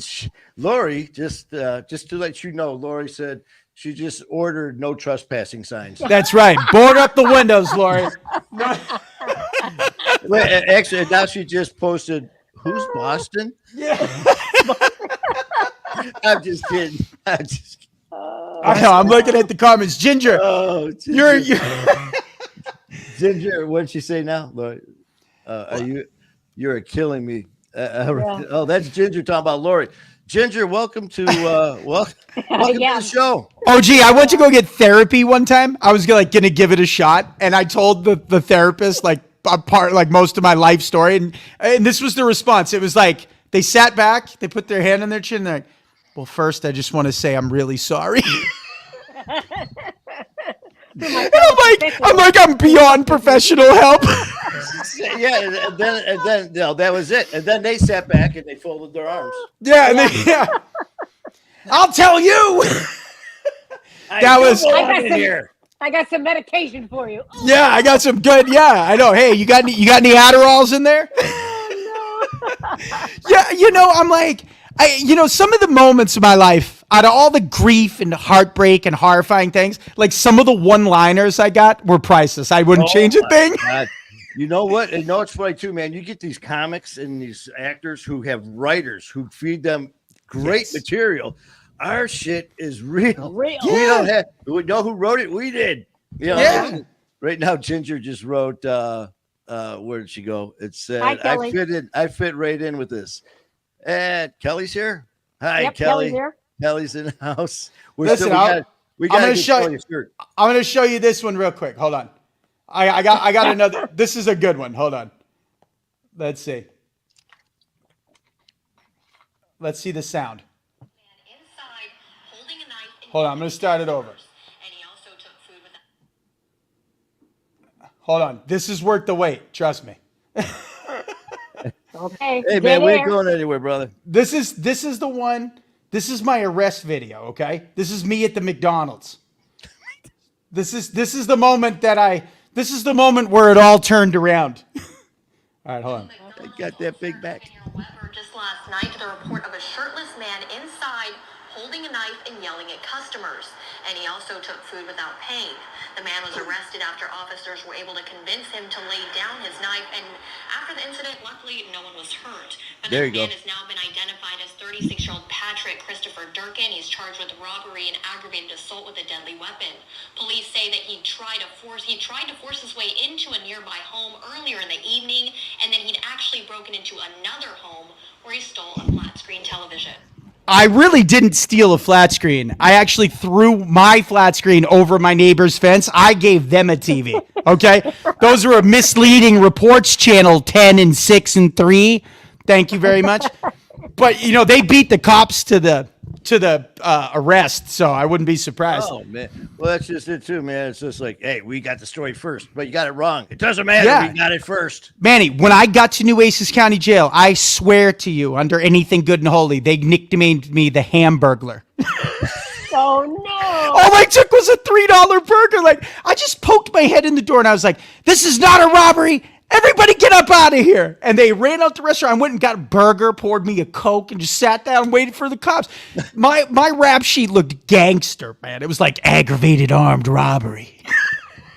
Lori, just to let you know, Lori said she just ordered no trespassing signs. That's right. Board up the windows, Lori. Wait, actually, now she just posted, "Who's Boston?" Yeah. I'm just kidding. I know. I'm looking at the comments. Ginger, Oh, Ginger. you're Ginger. What'd she say now, Lori? You're killing me. Oh, that's Ginger talking about Lori. Ginger, welcome to welcome Yeah. to the show. Oh, gee, I went to go get therapy one time. I was gonna give it a shot, and I told the therapist like most of my life story, and this was the response. It was like they sat back, they put their hand on their chin, and they're like, "Well, first, I just want to say I'm really sorry." I'm beyond professional help. Yeah, and then that was it. And then they sat back and they folded their arms. Yeah. I'll tell you. I got some medication for you. Oh, Yeah, I got some good. Yeah, I know. Hey, you got any Adderalls in there? Yeah, I'm like, some of the moments of my life, out of all the grief and heartbreak and horrifying things, like some of the one-liners I got were priceless. I wouldn't change a thing. God. You know what? And it's funny too, man. You get these comics and these actors who have writers who feed them great material. Our shit is real. Real. We know who wrote it. We did. Yeah. Right now, Ginger just wrote. Where did she go? It said, Hi, Kelly. I fit right in with this. And Kelly's here. Hi, Yep, Kelly. Kelly's here. Kelly's in the house. Listen, I'm gonna show you this one real quick. Hold on. I got another. This is a good one. Hold on. Let's see. Let's see the sound. Hold on. I'm gonna start it over. Hold on. This is worth the wait. Trust me. Okay. Hey man, we ain't going anywhere, brother. This is the one. This is my arrest video. Okay. This is me at the McDonald's. This is the moment that This is the moment where it all turned around. All right, hold on. I got that big back. Just last night, the report of a shirtless man inside holding a knife and yelling at customers. And he also took food without paying. The man was arrested after officers were able to convince him to lay down his knife. And after the incident, luckily, no one was hurt. But There this you go. man has now been identified as 36-year-old Patrick Christopher Durkin. He's charged with robbery and aggravated assault with a deadly weapon. Police say that he tried to force his way into a nearby home earlier in the evening, and then he'd actually broken into another home where he stole a flat screen television. I really didn't steal a flat screen. I actually threw my flat screen over my neighbor's fence. I gave them a TV. Okay. Those were misleading reports, channel 10 and 6 and 3. Thank you very much. But they beat the cops to the arrest, so I wouldn't be surprised. Oh man, well that's just it too, man. It's just like, hey, we got the story first, but you got it wrong. It doesn't matter. Yeah. We got it first. Manny, when I got to Nueces County Jail, I swear to you, under anything good and holy, they nicknamed me the Hamburglar. Oh no! All I took was a $3 burger. Like, I just poked my head in the door and I was like, "This is not a robbery. Everybody get up out of here." And they ran out the restaurant. I went and got a burger, poured me a Coke, and just sat down and waited for the cops. My rap sheet looked gangster, man. It was like aggravated armed robbery.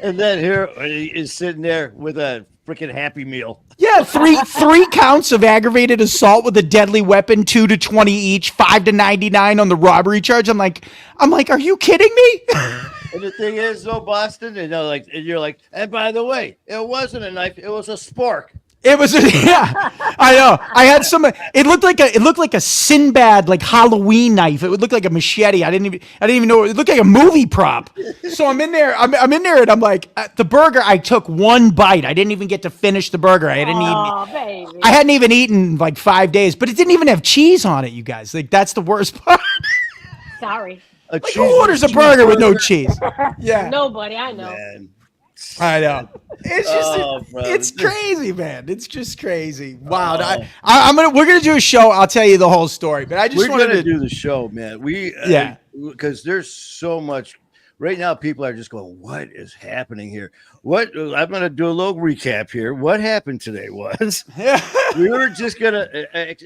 And then here he is sitting there with a freaking Happy Meal. Yeah, three counts of aggravated assault with a deadly weapon, 2 to 20 each, 5 to 99 on the robbery charge. I'm like, are you kidding me? And the thing is, though, Boston, and you're like, and by the way, it wasn't a knife; it was a spork. It was, yeah, I know. I had some. It looked like a Sinbad like Halloween knife. It would look like a machete. I didn't even know. It looked like a movie prop. So I'm in there. I'm in there, and I'm like, the burger. I took one bite. I didn't even get to finish the burger. I hadn't even eaten in like 5 days. But it didn't even have cheese on it. You guys, like that's the worst part. Sorry. Like who orders a burger with no cheese? Yeah. Nobody. I know. Man. I know. It's just it's crazy, man. It's just crazy. Wow. We're gonna do a show. I'll tell you the whole story, but I just wanted to do the show, man. Because there's so much right now. People are just going, "What is happening here?" I'm gonna do a little recap here. What happened today was we were just gonna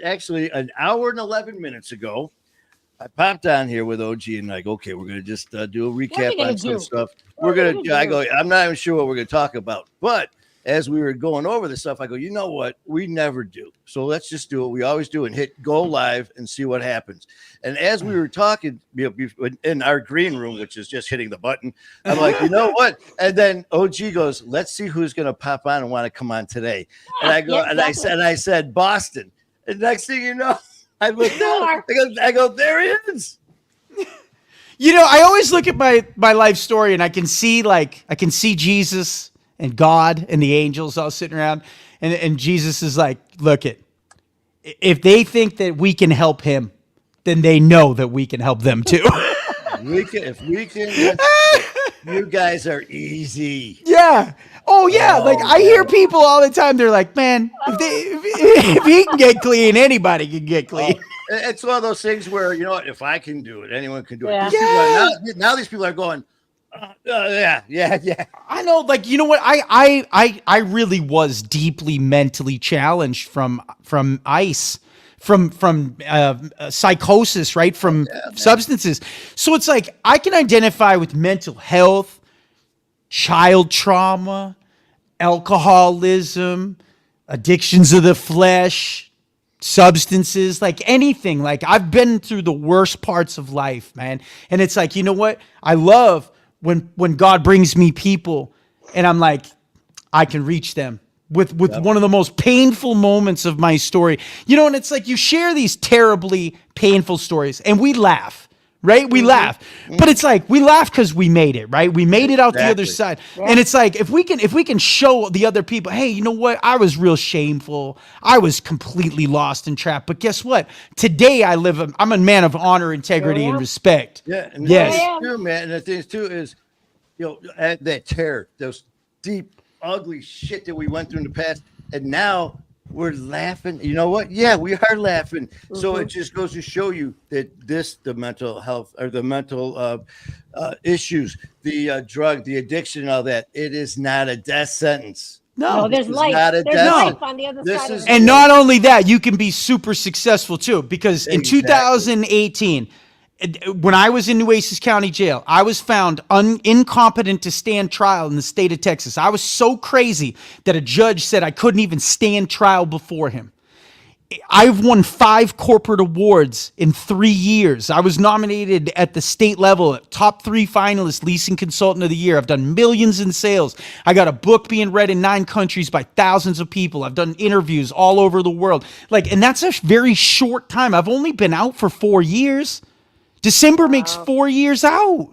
actually an hour and 11 minutes ago. I popped on here with OG and like, okay, we're gonna just do a recap on some stuff. I'm not even sure what we're gonna talk about. But as we were going over this stuff, I go, you know what? We never do. So let's just do what we always do and hit go live and see what happens. And as we were talking in our green room, which is just hitting the button, I'm like, you know what? And then OG goes, let's see who's gonna pop on and want to come on today. And I go, I said Boston. And next thing you know, I looked down. I go, there he is. I always look at my life story and I can see Jesus and God and the angels all sitting around. And Jesus is like, look if they think that we can help him, then they know that we can help them too. If we can, you guys are easy. Yeah. Oh yeah, like I hear people all the time. They're like, "Man, if he can get clean, anybody can get clean." It's one of those things where you know what? If I can do it, anyone can do it. Yeah. Now these people are going, yeah. I know, like you know what? I really was deeply mentally challenged from ICE, from psychosis, right? From substances. So it's like I can identify with mental health, child trauma, alcoholism, addictions of the flesh, substances, like anything. Like I've been through the worst parts of life, man. And it's like, you know what? I love when God brings me people and I'm like, I can reach them with one of the most painful moments of my story. And it's like you share these terribly painful stories and we laugh. Right? We laugh, but it's like we laugh because we made it, right? We made it out the other side. Yeah. And it's like if we can show the other people, hey, you know what? I was real shameful. I was completely lost and trapped. But guess what? Today I'm a man of honor, integrity, and respect. Yeah. And yes. Too, man. And the thing too is, that terror, those deep, ugly shit that we went through in the past, and now we're laughing. You know what? Yeah, we are laughing. Mm-hmm. So it just goes to show you that the mental health or the mental issues, the drug, the addiction, all that, it is not a death sentence. No, there's This is life. not a There's death life on the other This side is- of the And street. not only that, you can be super successful too, because in Exactly. 2018, when I was in Nueces County Jail, I was found incompetent to stand trial in the state of Texas. I was so crazy that a judge said I couldn't even stand trial before him. I've won 5 corporate awards in 3 years. I was nominated at the state level, top 3 finalist, leasing consultant of the year. I've done millions in sales. I got a book being read in 9 countries by thousands of people. I've done interviews all over the world. And that's a very short time. I've only been out for 4 years. December makes 4 years out.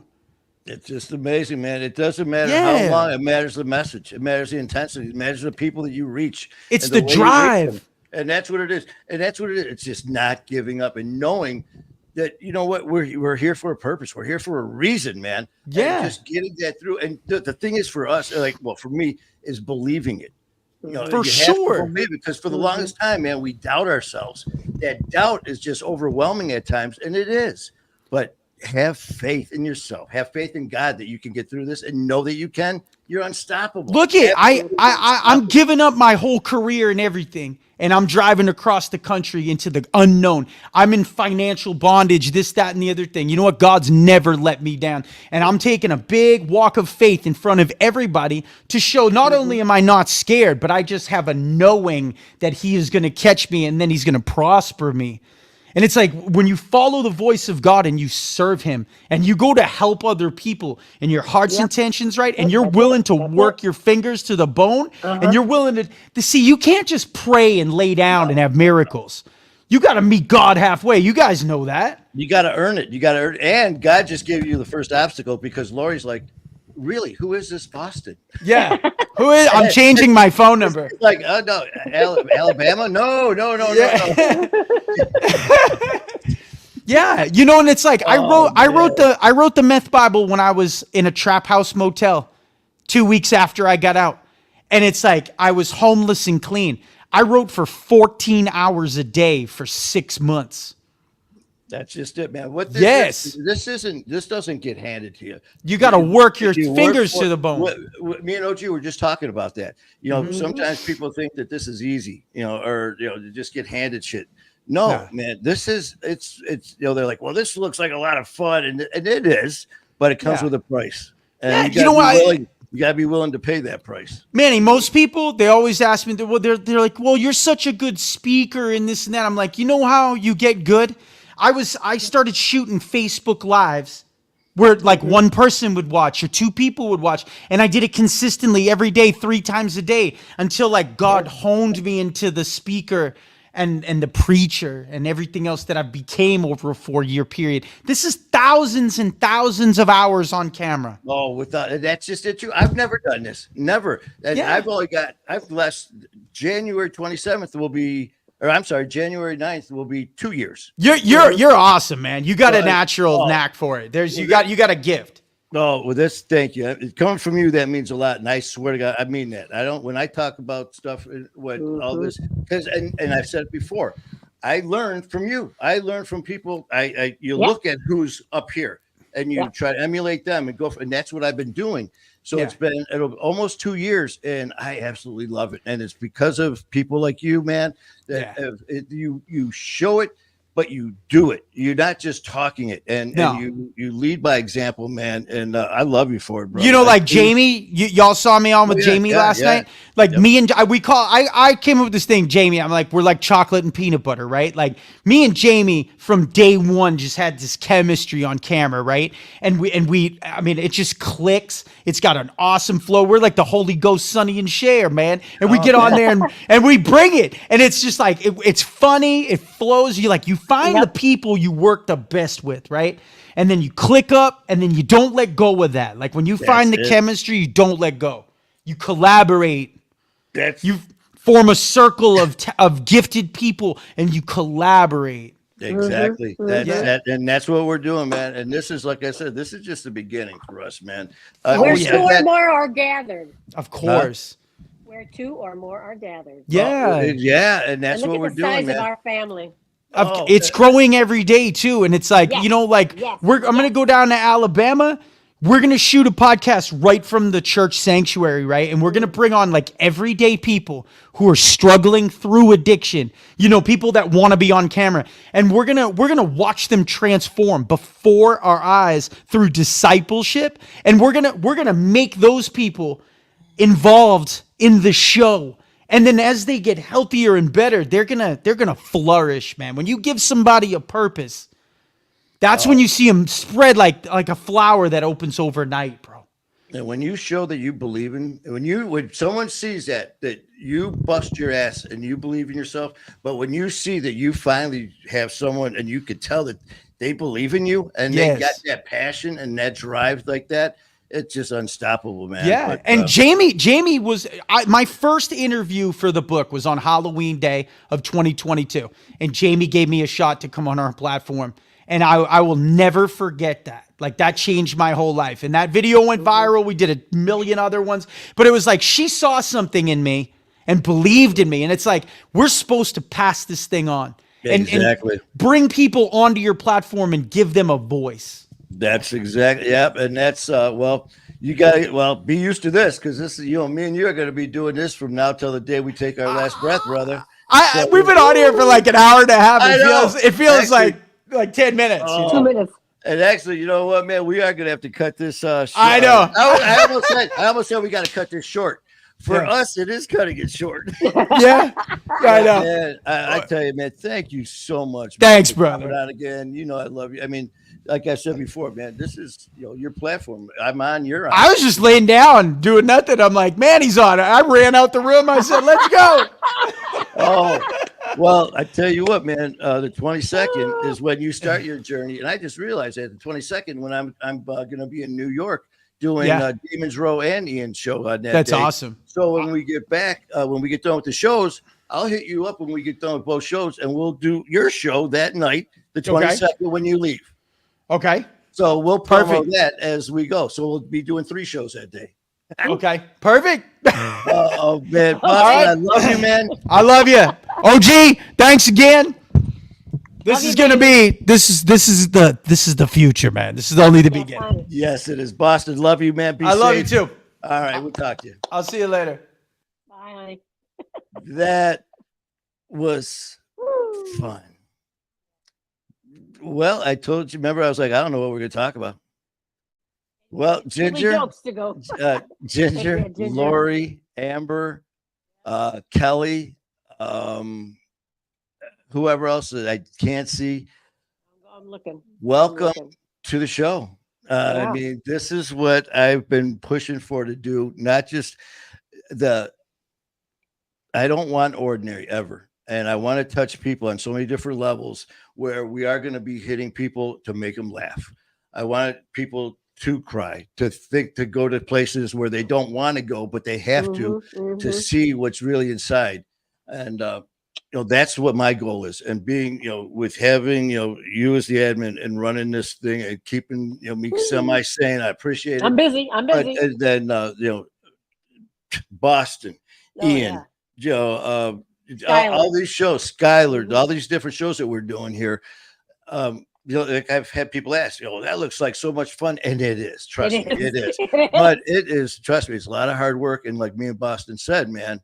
It's just amazing, man. It doesn't matter Yeah. how long. It matters the message. It matters the intensity. It matters the people that you reach. It's and the way you reach drive. them. And that's what it is. And that's what it is. It's just not giving up and knowing that, you know what, we're here for a purpose. We're here for a reason, man. Yeah. And just getting that through. And the thing is for us, for me, is believing it. For you have to sure. believe it, because for the longest time, man, we doubt ourselves. That doubt is just overwhelming at times, and it is. But have faith in yourself. Have faith in God that you can get through this, and know that you can. You're unstoppable. Look at I'm giving up my whole career and everything, and I'm driving across the country into the unknown. I'm in financial bondage, this, that, and the other thing. You know what? God's never let me down, and I'm taking a big walk of faith in front of everybody to show not only am I not scared, but I just have a knowing that He is going to catch me, and then He's going to prosper me. And it's like when you follow the voice of God and you serve Him and you go to help other people and your heart's intentions right, and you're willing to work your fingers to the bone, and you're willing to see, you can't just pray and lay down and have miracles. You got to meet God halfway. You guys know that. You got to earn it. You got to earn it. And God just gave you the first obstacle, because Lori's like, really, who is this Boston? Yeah. Who is? I'm changing my phone number. It's like, oh no, Alabama? No. Yeah, and it's like I wrote the M.F.O.W. Bible when I was in a trap house motel 2 weeks after I got out. And it's like I was homeless and clean. I wrote for 14 hours a day for 6 months. That's just it, man. What Yes. This doesn't get handed to you. You got to work your You fingers work for- to the bone. Me and OG were just talking about that. Sometimes people think that this is easy, or to just get handed shit. No, man, it's they're like, well, this looks like a lot of fun, and it is, but it comes with a price. And you know what? You gotta be willing to pay that price. Manny, most people, they always ask me, they're like, well, you're such a good speaker and this and that. I'm like, you know how you get good? I started shooting Facebook Lives where like one person would watch or 2 people would watch. And I did it consistently every day, 3 times a day, until like God honed me into the speaker and the preacher and everything else that I became over a 4-year period. This is thousands and thousands of hours on camera. Oh, that's just it too. I've never done this. Never. I've left January 27th will be, or I'm sorry, January 9th will be 2 years. You're awesome, man. You got a natural knack for it. You got a gift. Oh, well, thank you. Coming from you, that means a lot. And I swear to God, I mean that. When I talk about stuff, all this, because, and I've said it before, I learned from you. I learned from people. You look at who's up here and you try to emulate them and and that's what I've been doing. So it's been almost 2 years, and I absolutely love it. And it's because of people like you, man, that you show it, but you do it. You're not just talking it, and you lead by example, man. And I love you for it, bro. Like Jamie, y'all saw me on with Jamie last night. Like me and I came up with this thing, Jamie. I'm like, we're like chocolate and peanut butter, right? Like me and Jamie from day one just had this chemistry on camera, right? And we, I mean, it just clicks. It's got an awesome flow. We're like the Holy Ghost, Sonny and Cher, man. And we get on there and we bring it, and it's just like it's funny. It flows. You find the people you work the best with, right? And then you click up, and then you don't let go of that. Like when you find the chemistry, you don't let go. You collaborate. You form a circle of gifted people, and you collaborate. Exactly. That's what we're doing, man. And this is, like I said, this is just the beginning for us, man. Where 2 or more are gathered. Of course. Where 2 or more are gathered. Yeah. And that's what we're doing, man. Look at the size of our family. It's growing every day too, and it's like I'm gonna go down to Alabama. we're going to shoot a podcast right from the church sanctuary, right? And we're going to bring on like everyday people who are struggling through addiction, you know, people that want to be on camera. And we're going to watch them transform before our eyes through discipleship. And we're going to make those people involved in the show. And then as they get healthier and better, they're going to flourish, man. When you give somebody a purpose, that's when you see them spread like a flower that opens overnight, bro. And when you show that you believe in, when someone sees that you bust your ass and you believe in yourself, but when you see that you finally have someone and you could tell that they believe in you and they got that passion and that drive like that, it's just unstoppable, man. Yeah. But, and Jamie was my first interview for the book was on Halloween Day of 2022. And Jamie gave me a shot to come on our platform. And I will never forget that. Like, that changed my whole life. And that video went viral. We did a million other ones. But it was like she saw something in me and believed in me. And it's like, we're supposed to pass this thing on. Exactly. And bring people onto your platform and give them a voice. That's exactly. Yep. And that's, you got to, be used to this, because this is, me and you are going to be doing this from now till the day we take our last breath, brother. We've been on here for like an hour and a half. It feels actually, like 10 minutes. 2 minutes. And actually, you know what, man? We are going to have to cut this short. I know. I almost said we got to cut this short. For us, it is cutting it short. Yeah. I know. Man, I tell you, man, thank you so much. Thanks, man, for brother. coming on again. You know, I love you. I mean, like I said before, man, this is your platform. I'm on, you're on. I was just laying down doing nothing. I'm like, man, he's on. I ran out the room. I said, let's go. Well, I tell you what, man, the 22nd is when you start your journey. And I just realized that the 22nd, when I'm going to be in New York doing Demon's Row and Ian's show on that That's day. awesome. So when we get back, when we get done with the shows, I'll hit you up when we get done with both shows, and we'll do your show that night, the 22nd, when you leave. Okay. So we'll promote that as we go. So we'll be doing 3 shows that day. Okay. Perfect. Oh, man. Boston, I love you, man. I love you. OG, thanks again. This is going to be, this is the future, man. This is only the beginning. Yes, it is. Boston, love you, man. Be I safe. love you too. All right. We'll talk to you. I'll see you later. Bye. That was fun. Well, I told you, remember, I was like, I don't know what we're going to talk about. Well, Ginger, Jokes to go. Ginger, Ginger. Lori, Amber, Kelly, whoever else that I can't see. I'm looking. Welcome to the show. Yeah. I mean, this is what I've been pushing for to do. Not just I don't want ordinary ever. And I want to touch people on so many different levels where we are going to be hitting people to make them laugh. I want people to cry, to think, to go to places where they don't want to go, but they have to see what's really inside. And, that's what my goal is. And being, with having, you as the admin and running this thing and keeping, me semi-sane, I appreciate it. I'm busy. But, and then, Boston, Ian, Joe, all these shows, Skylar, all these different shows that we're doing here. Like I've had people ask, that looks like so much fun. And it is. Trust me, it is. But it is, trust me, it's a lot of hard work. And like me and Boston said, man,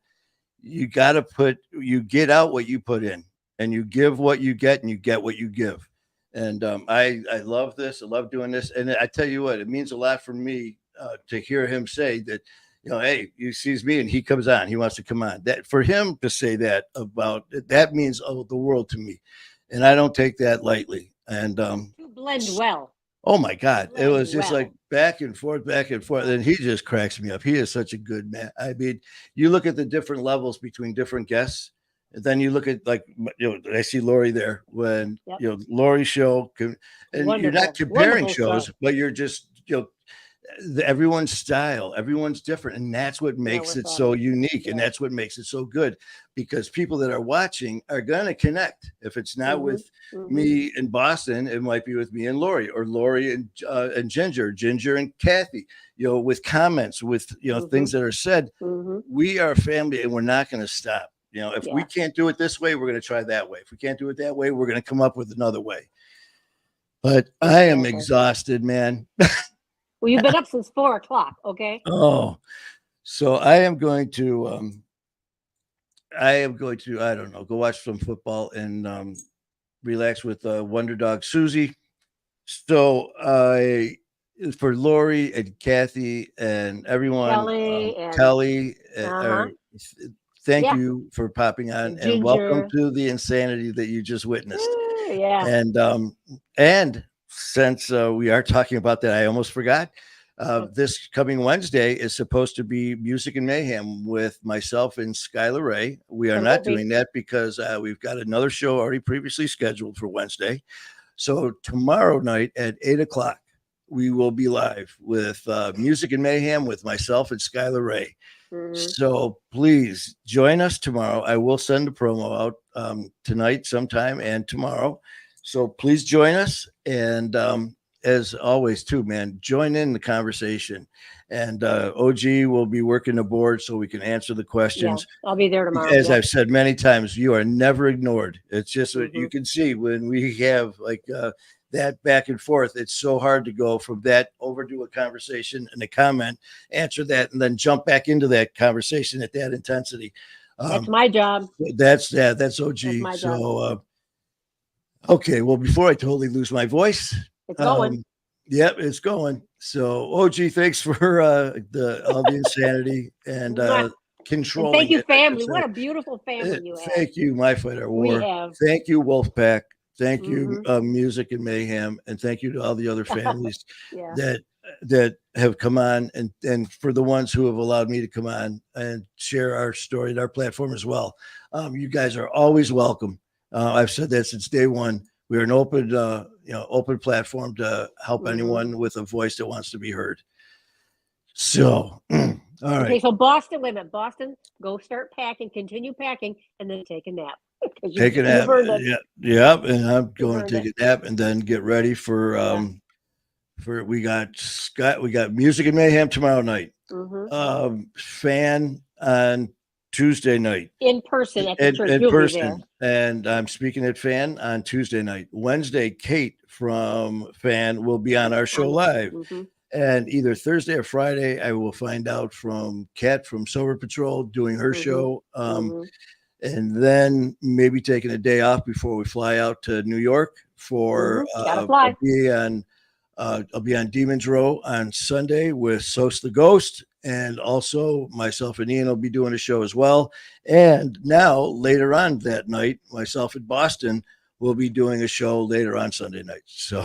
you got to you get out what you put in, and you give what you get, and you get what you give. And I love this. I love doing this. And I tell you what, it means a lot for me to hear him say that, hey, he sees me and he comes on. He wants to come on. That for him to say that about that means the world to me, and I don't take that lightly. And you blend well. Oh my God, it was just like back and forth, and he just cracks me up. He is such a good man. I mean, you look at the different levels between different guests, and then you look at I see Lori there when Lori's show, and you're not comparing shows, but you're just everyone's style, everyone's different, and that's what makes it so unique, and that's what makes it so good, because people that are watching are going to connect. If it's not with me in Boston, it might be with me and Lori, or Lori and Ginger and Kathy, with comments, with things that are said. We are family, and we're not going to stop. If we can't do it this way, we're going to try that way. If we can't do it that way, we're going to come up with another way. But I am exhausted, man. Well, you've been up since 4 o'clock. Okay. Oh, so I am going to, I don't know, go watch some football and relax with Wonder Dog Susie. So for Lori and Kathy and everyone, Kelly and Kelly, uh-huh. thank Yeah. you for popping on, And and welcome Ginger. to the insanity that you just witnessed. Yeah. And since we are talking about that, I almost forgot. This coming Wednesday is supposed to be Music and Mayhem with myself and Skylar Ray. We are There not will be. doing that because we've got another show already previously scheduled for Wednesday. So tomorrow night at 8 o'clock, we will be live with Music and Mayhem with myself and Skylar Ray. Mhm. So please join us tomorrow. I will send a promo out tonight sometime and tomorrow. So please join us. And as always, too, man, join in the conversation. And OG will be working the board so we can answer the Yeah, questions. I'll be there tomorrow. As Yeah. I've said many times, you are never ignored. It's just what you Mhm. can see when we have like that back and forth. It's so hard to go from that over to a conversation and a comment, answer that, and then jump back into that conversation at that intensity. That's my job. That's OG. That's my job. So okay, well, before I totally lose my voice, It's going. yep, it's going. So OG, thanks for all the insanity and Mwah. And controlling thank you, it. I should family. say. What a beautiful family you have. Thank you, My Fighter We War. have. Thank you, Wolfpack. Thank you, Mhm. Music and Mayhem, and thank you to all the other families Yeah. that have come on, and for the ones who have allowed me to come on and share our story and our platform as well. You guys are always welcome. I've said that since day one. We're an open, open platform to help Mhm. anyone with a voice that wants to be heard. So, all right. Okay, so Boston, wait a minute. Boston, go start packing, continue packing, and then take a nap. 'Cause Take a you nap. burned it. Yeah, and I'm You going to burned take a nap and then get ready for we got Music and Mayhem tomorrow night. Mhm. Fan on Tuesday night. In person at the church. In You'll be there. person. And I'm speaking at Fan on Tuesday night. Wednesday, Kate from Fan will be on our show live. Mhm. And either Thursday or Friday, I will find out from Kat from Silver Patrol doing her Mhm. show. Mhm. And then maybe taking a day off before we fly out to New York for Gotta fly. I'll be on Demons Row on Sunday with Sos the Ghost, and also myself and Ian will be doing a show as well. And now later on that night, myself in Boston will be doing a show later on Sunday night. So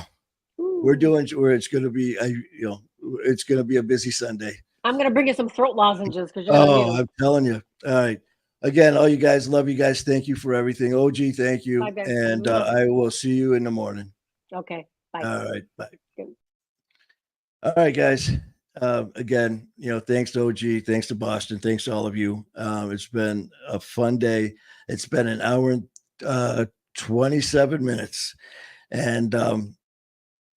we're doing where it's going to be, it's going to be a busy Sunday. I'm gonna bring you some throat lozenges because you're gonna need them. I'm telling you. All right. Again, all you guys, love you guys. Thank you for everything. OG, thank you. Bye, guys. And I will see you in the morning. Okay. Bye. All right. Bye. Good. All right, guys. Again, thanks to OG, thanks to Boston, thanks to all of you. It's been a fun day. It's been an hour and 27 minutes. And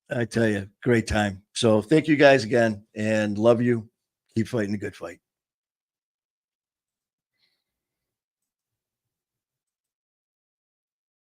I tell you, great time. So thank you guys again and love you. Keep fighting the good fight.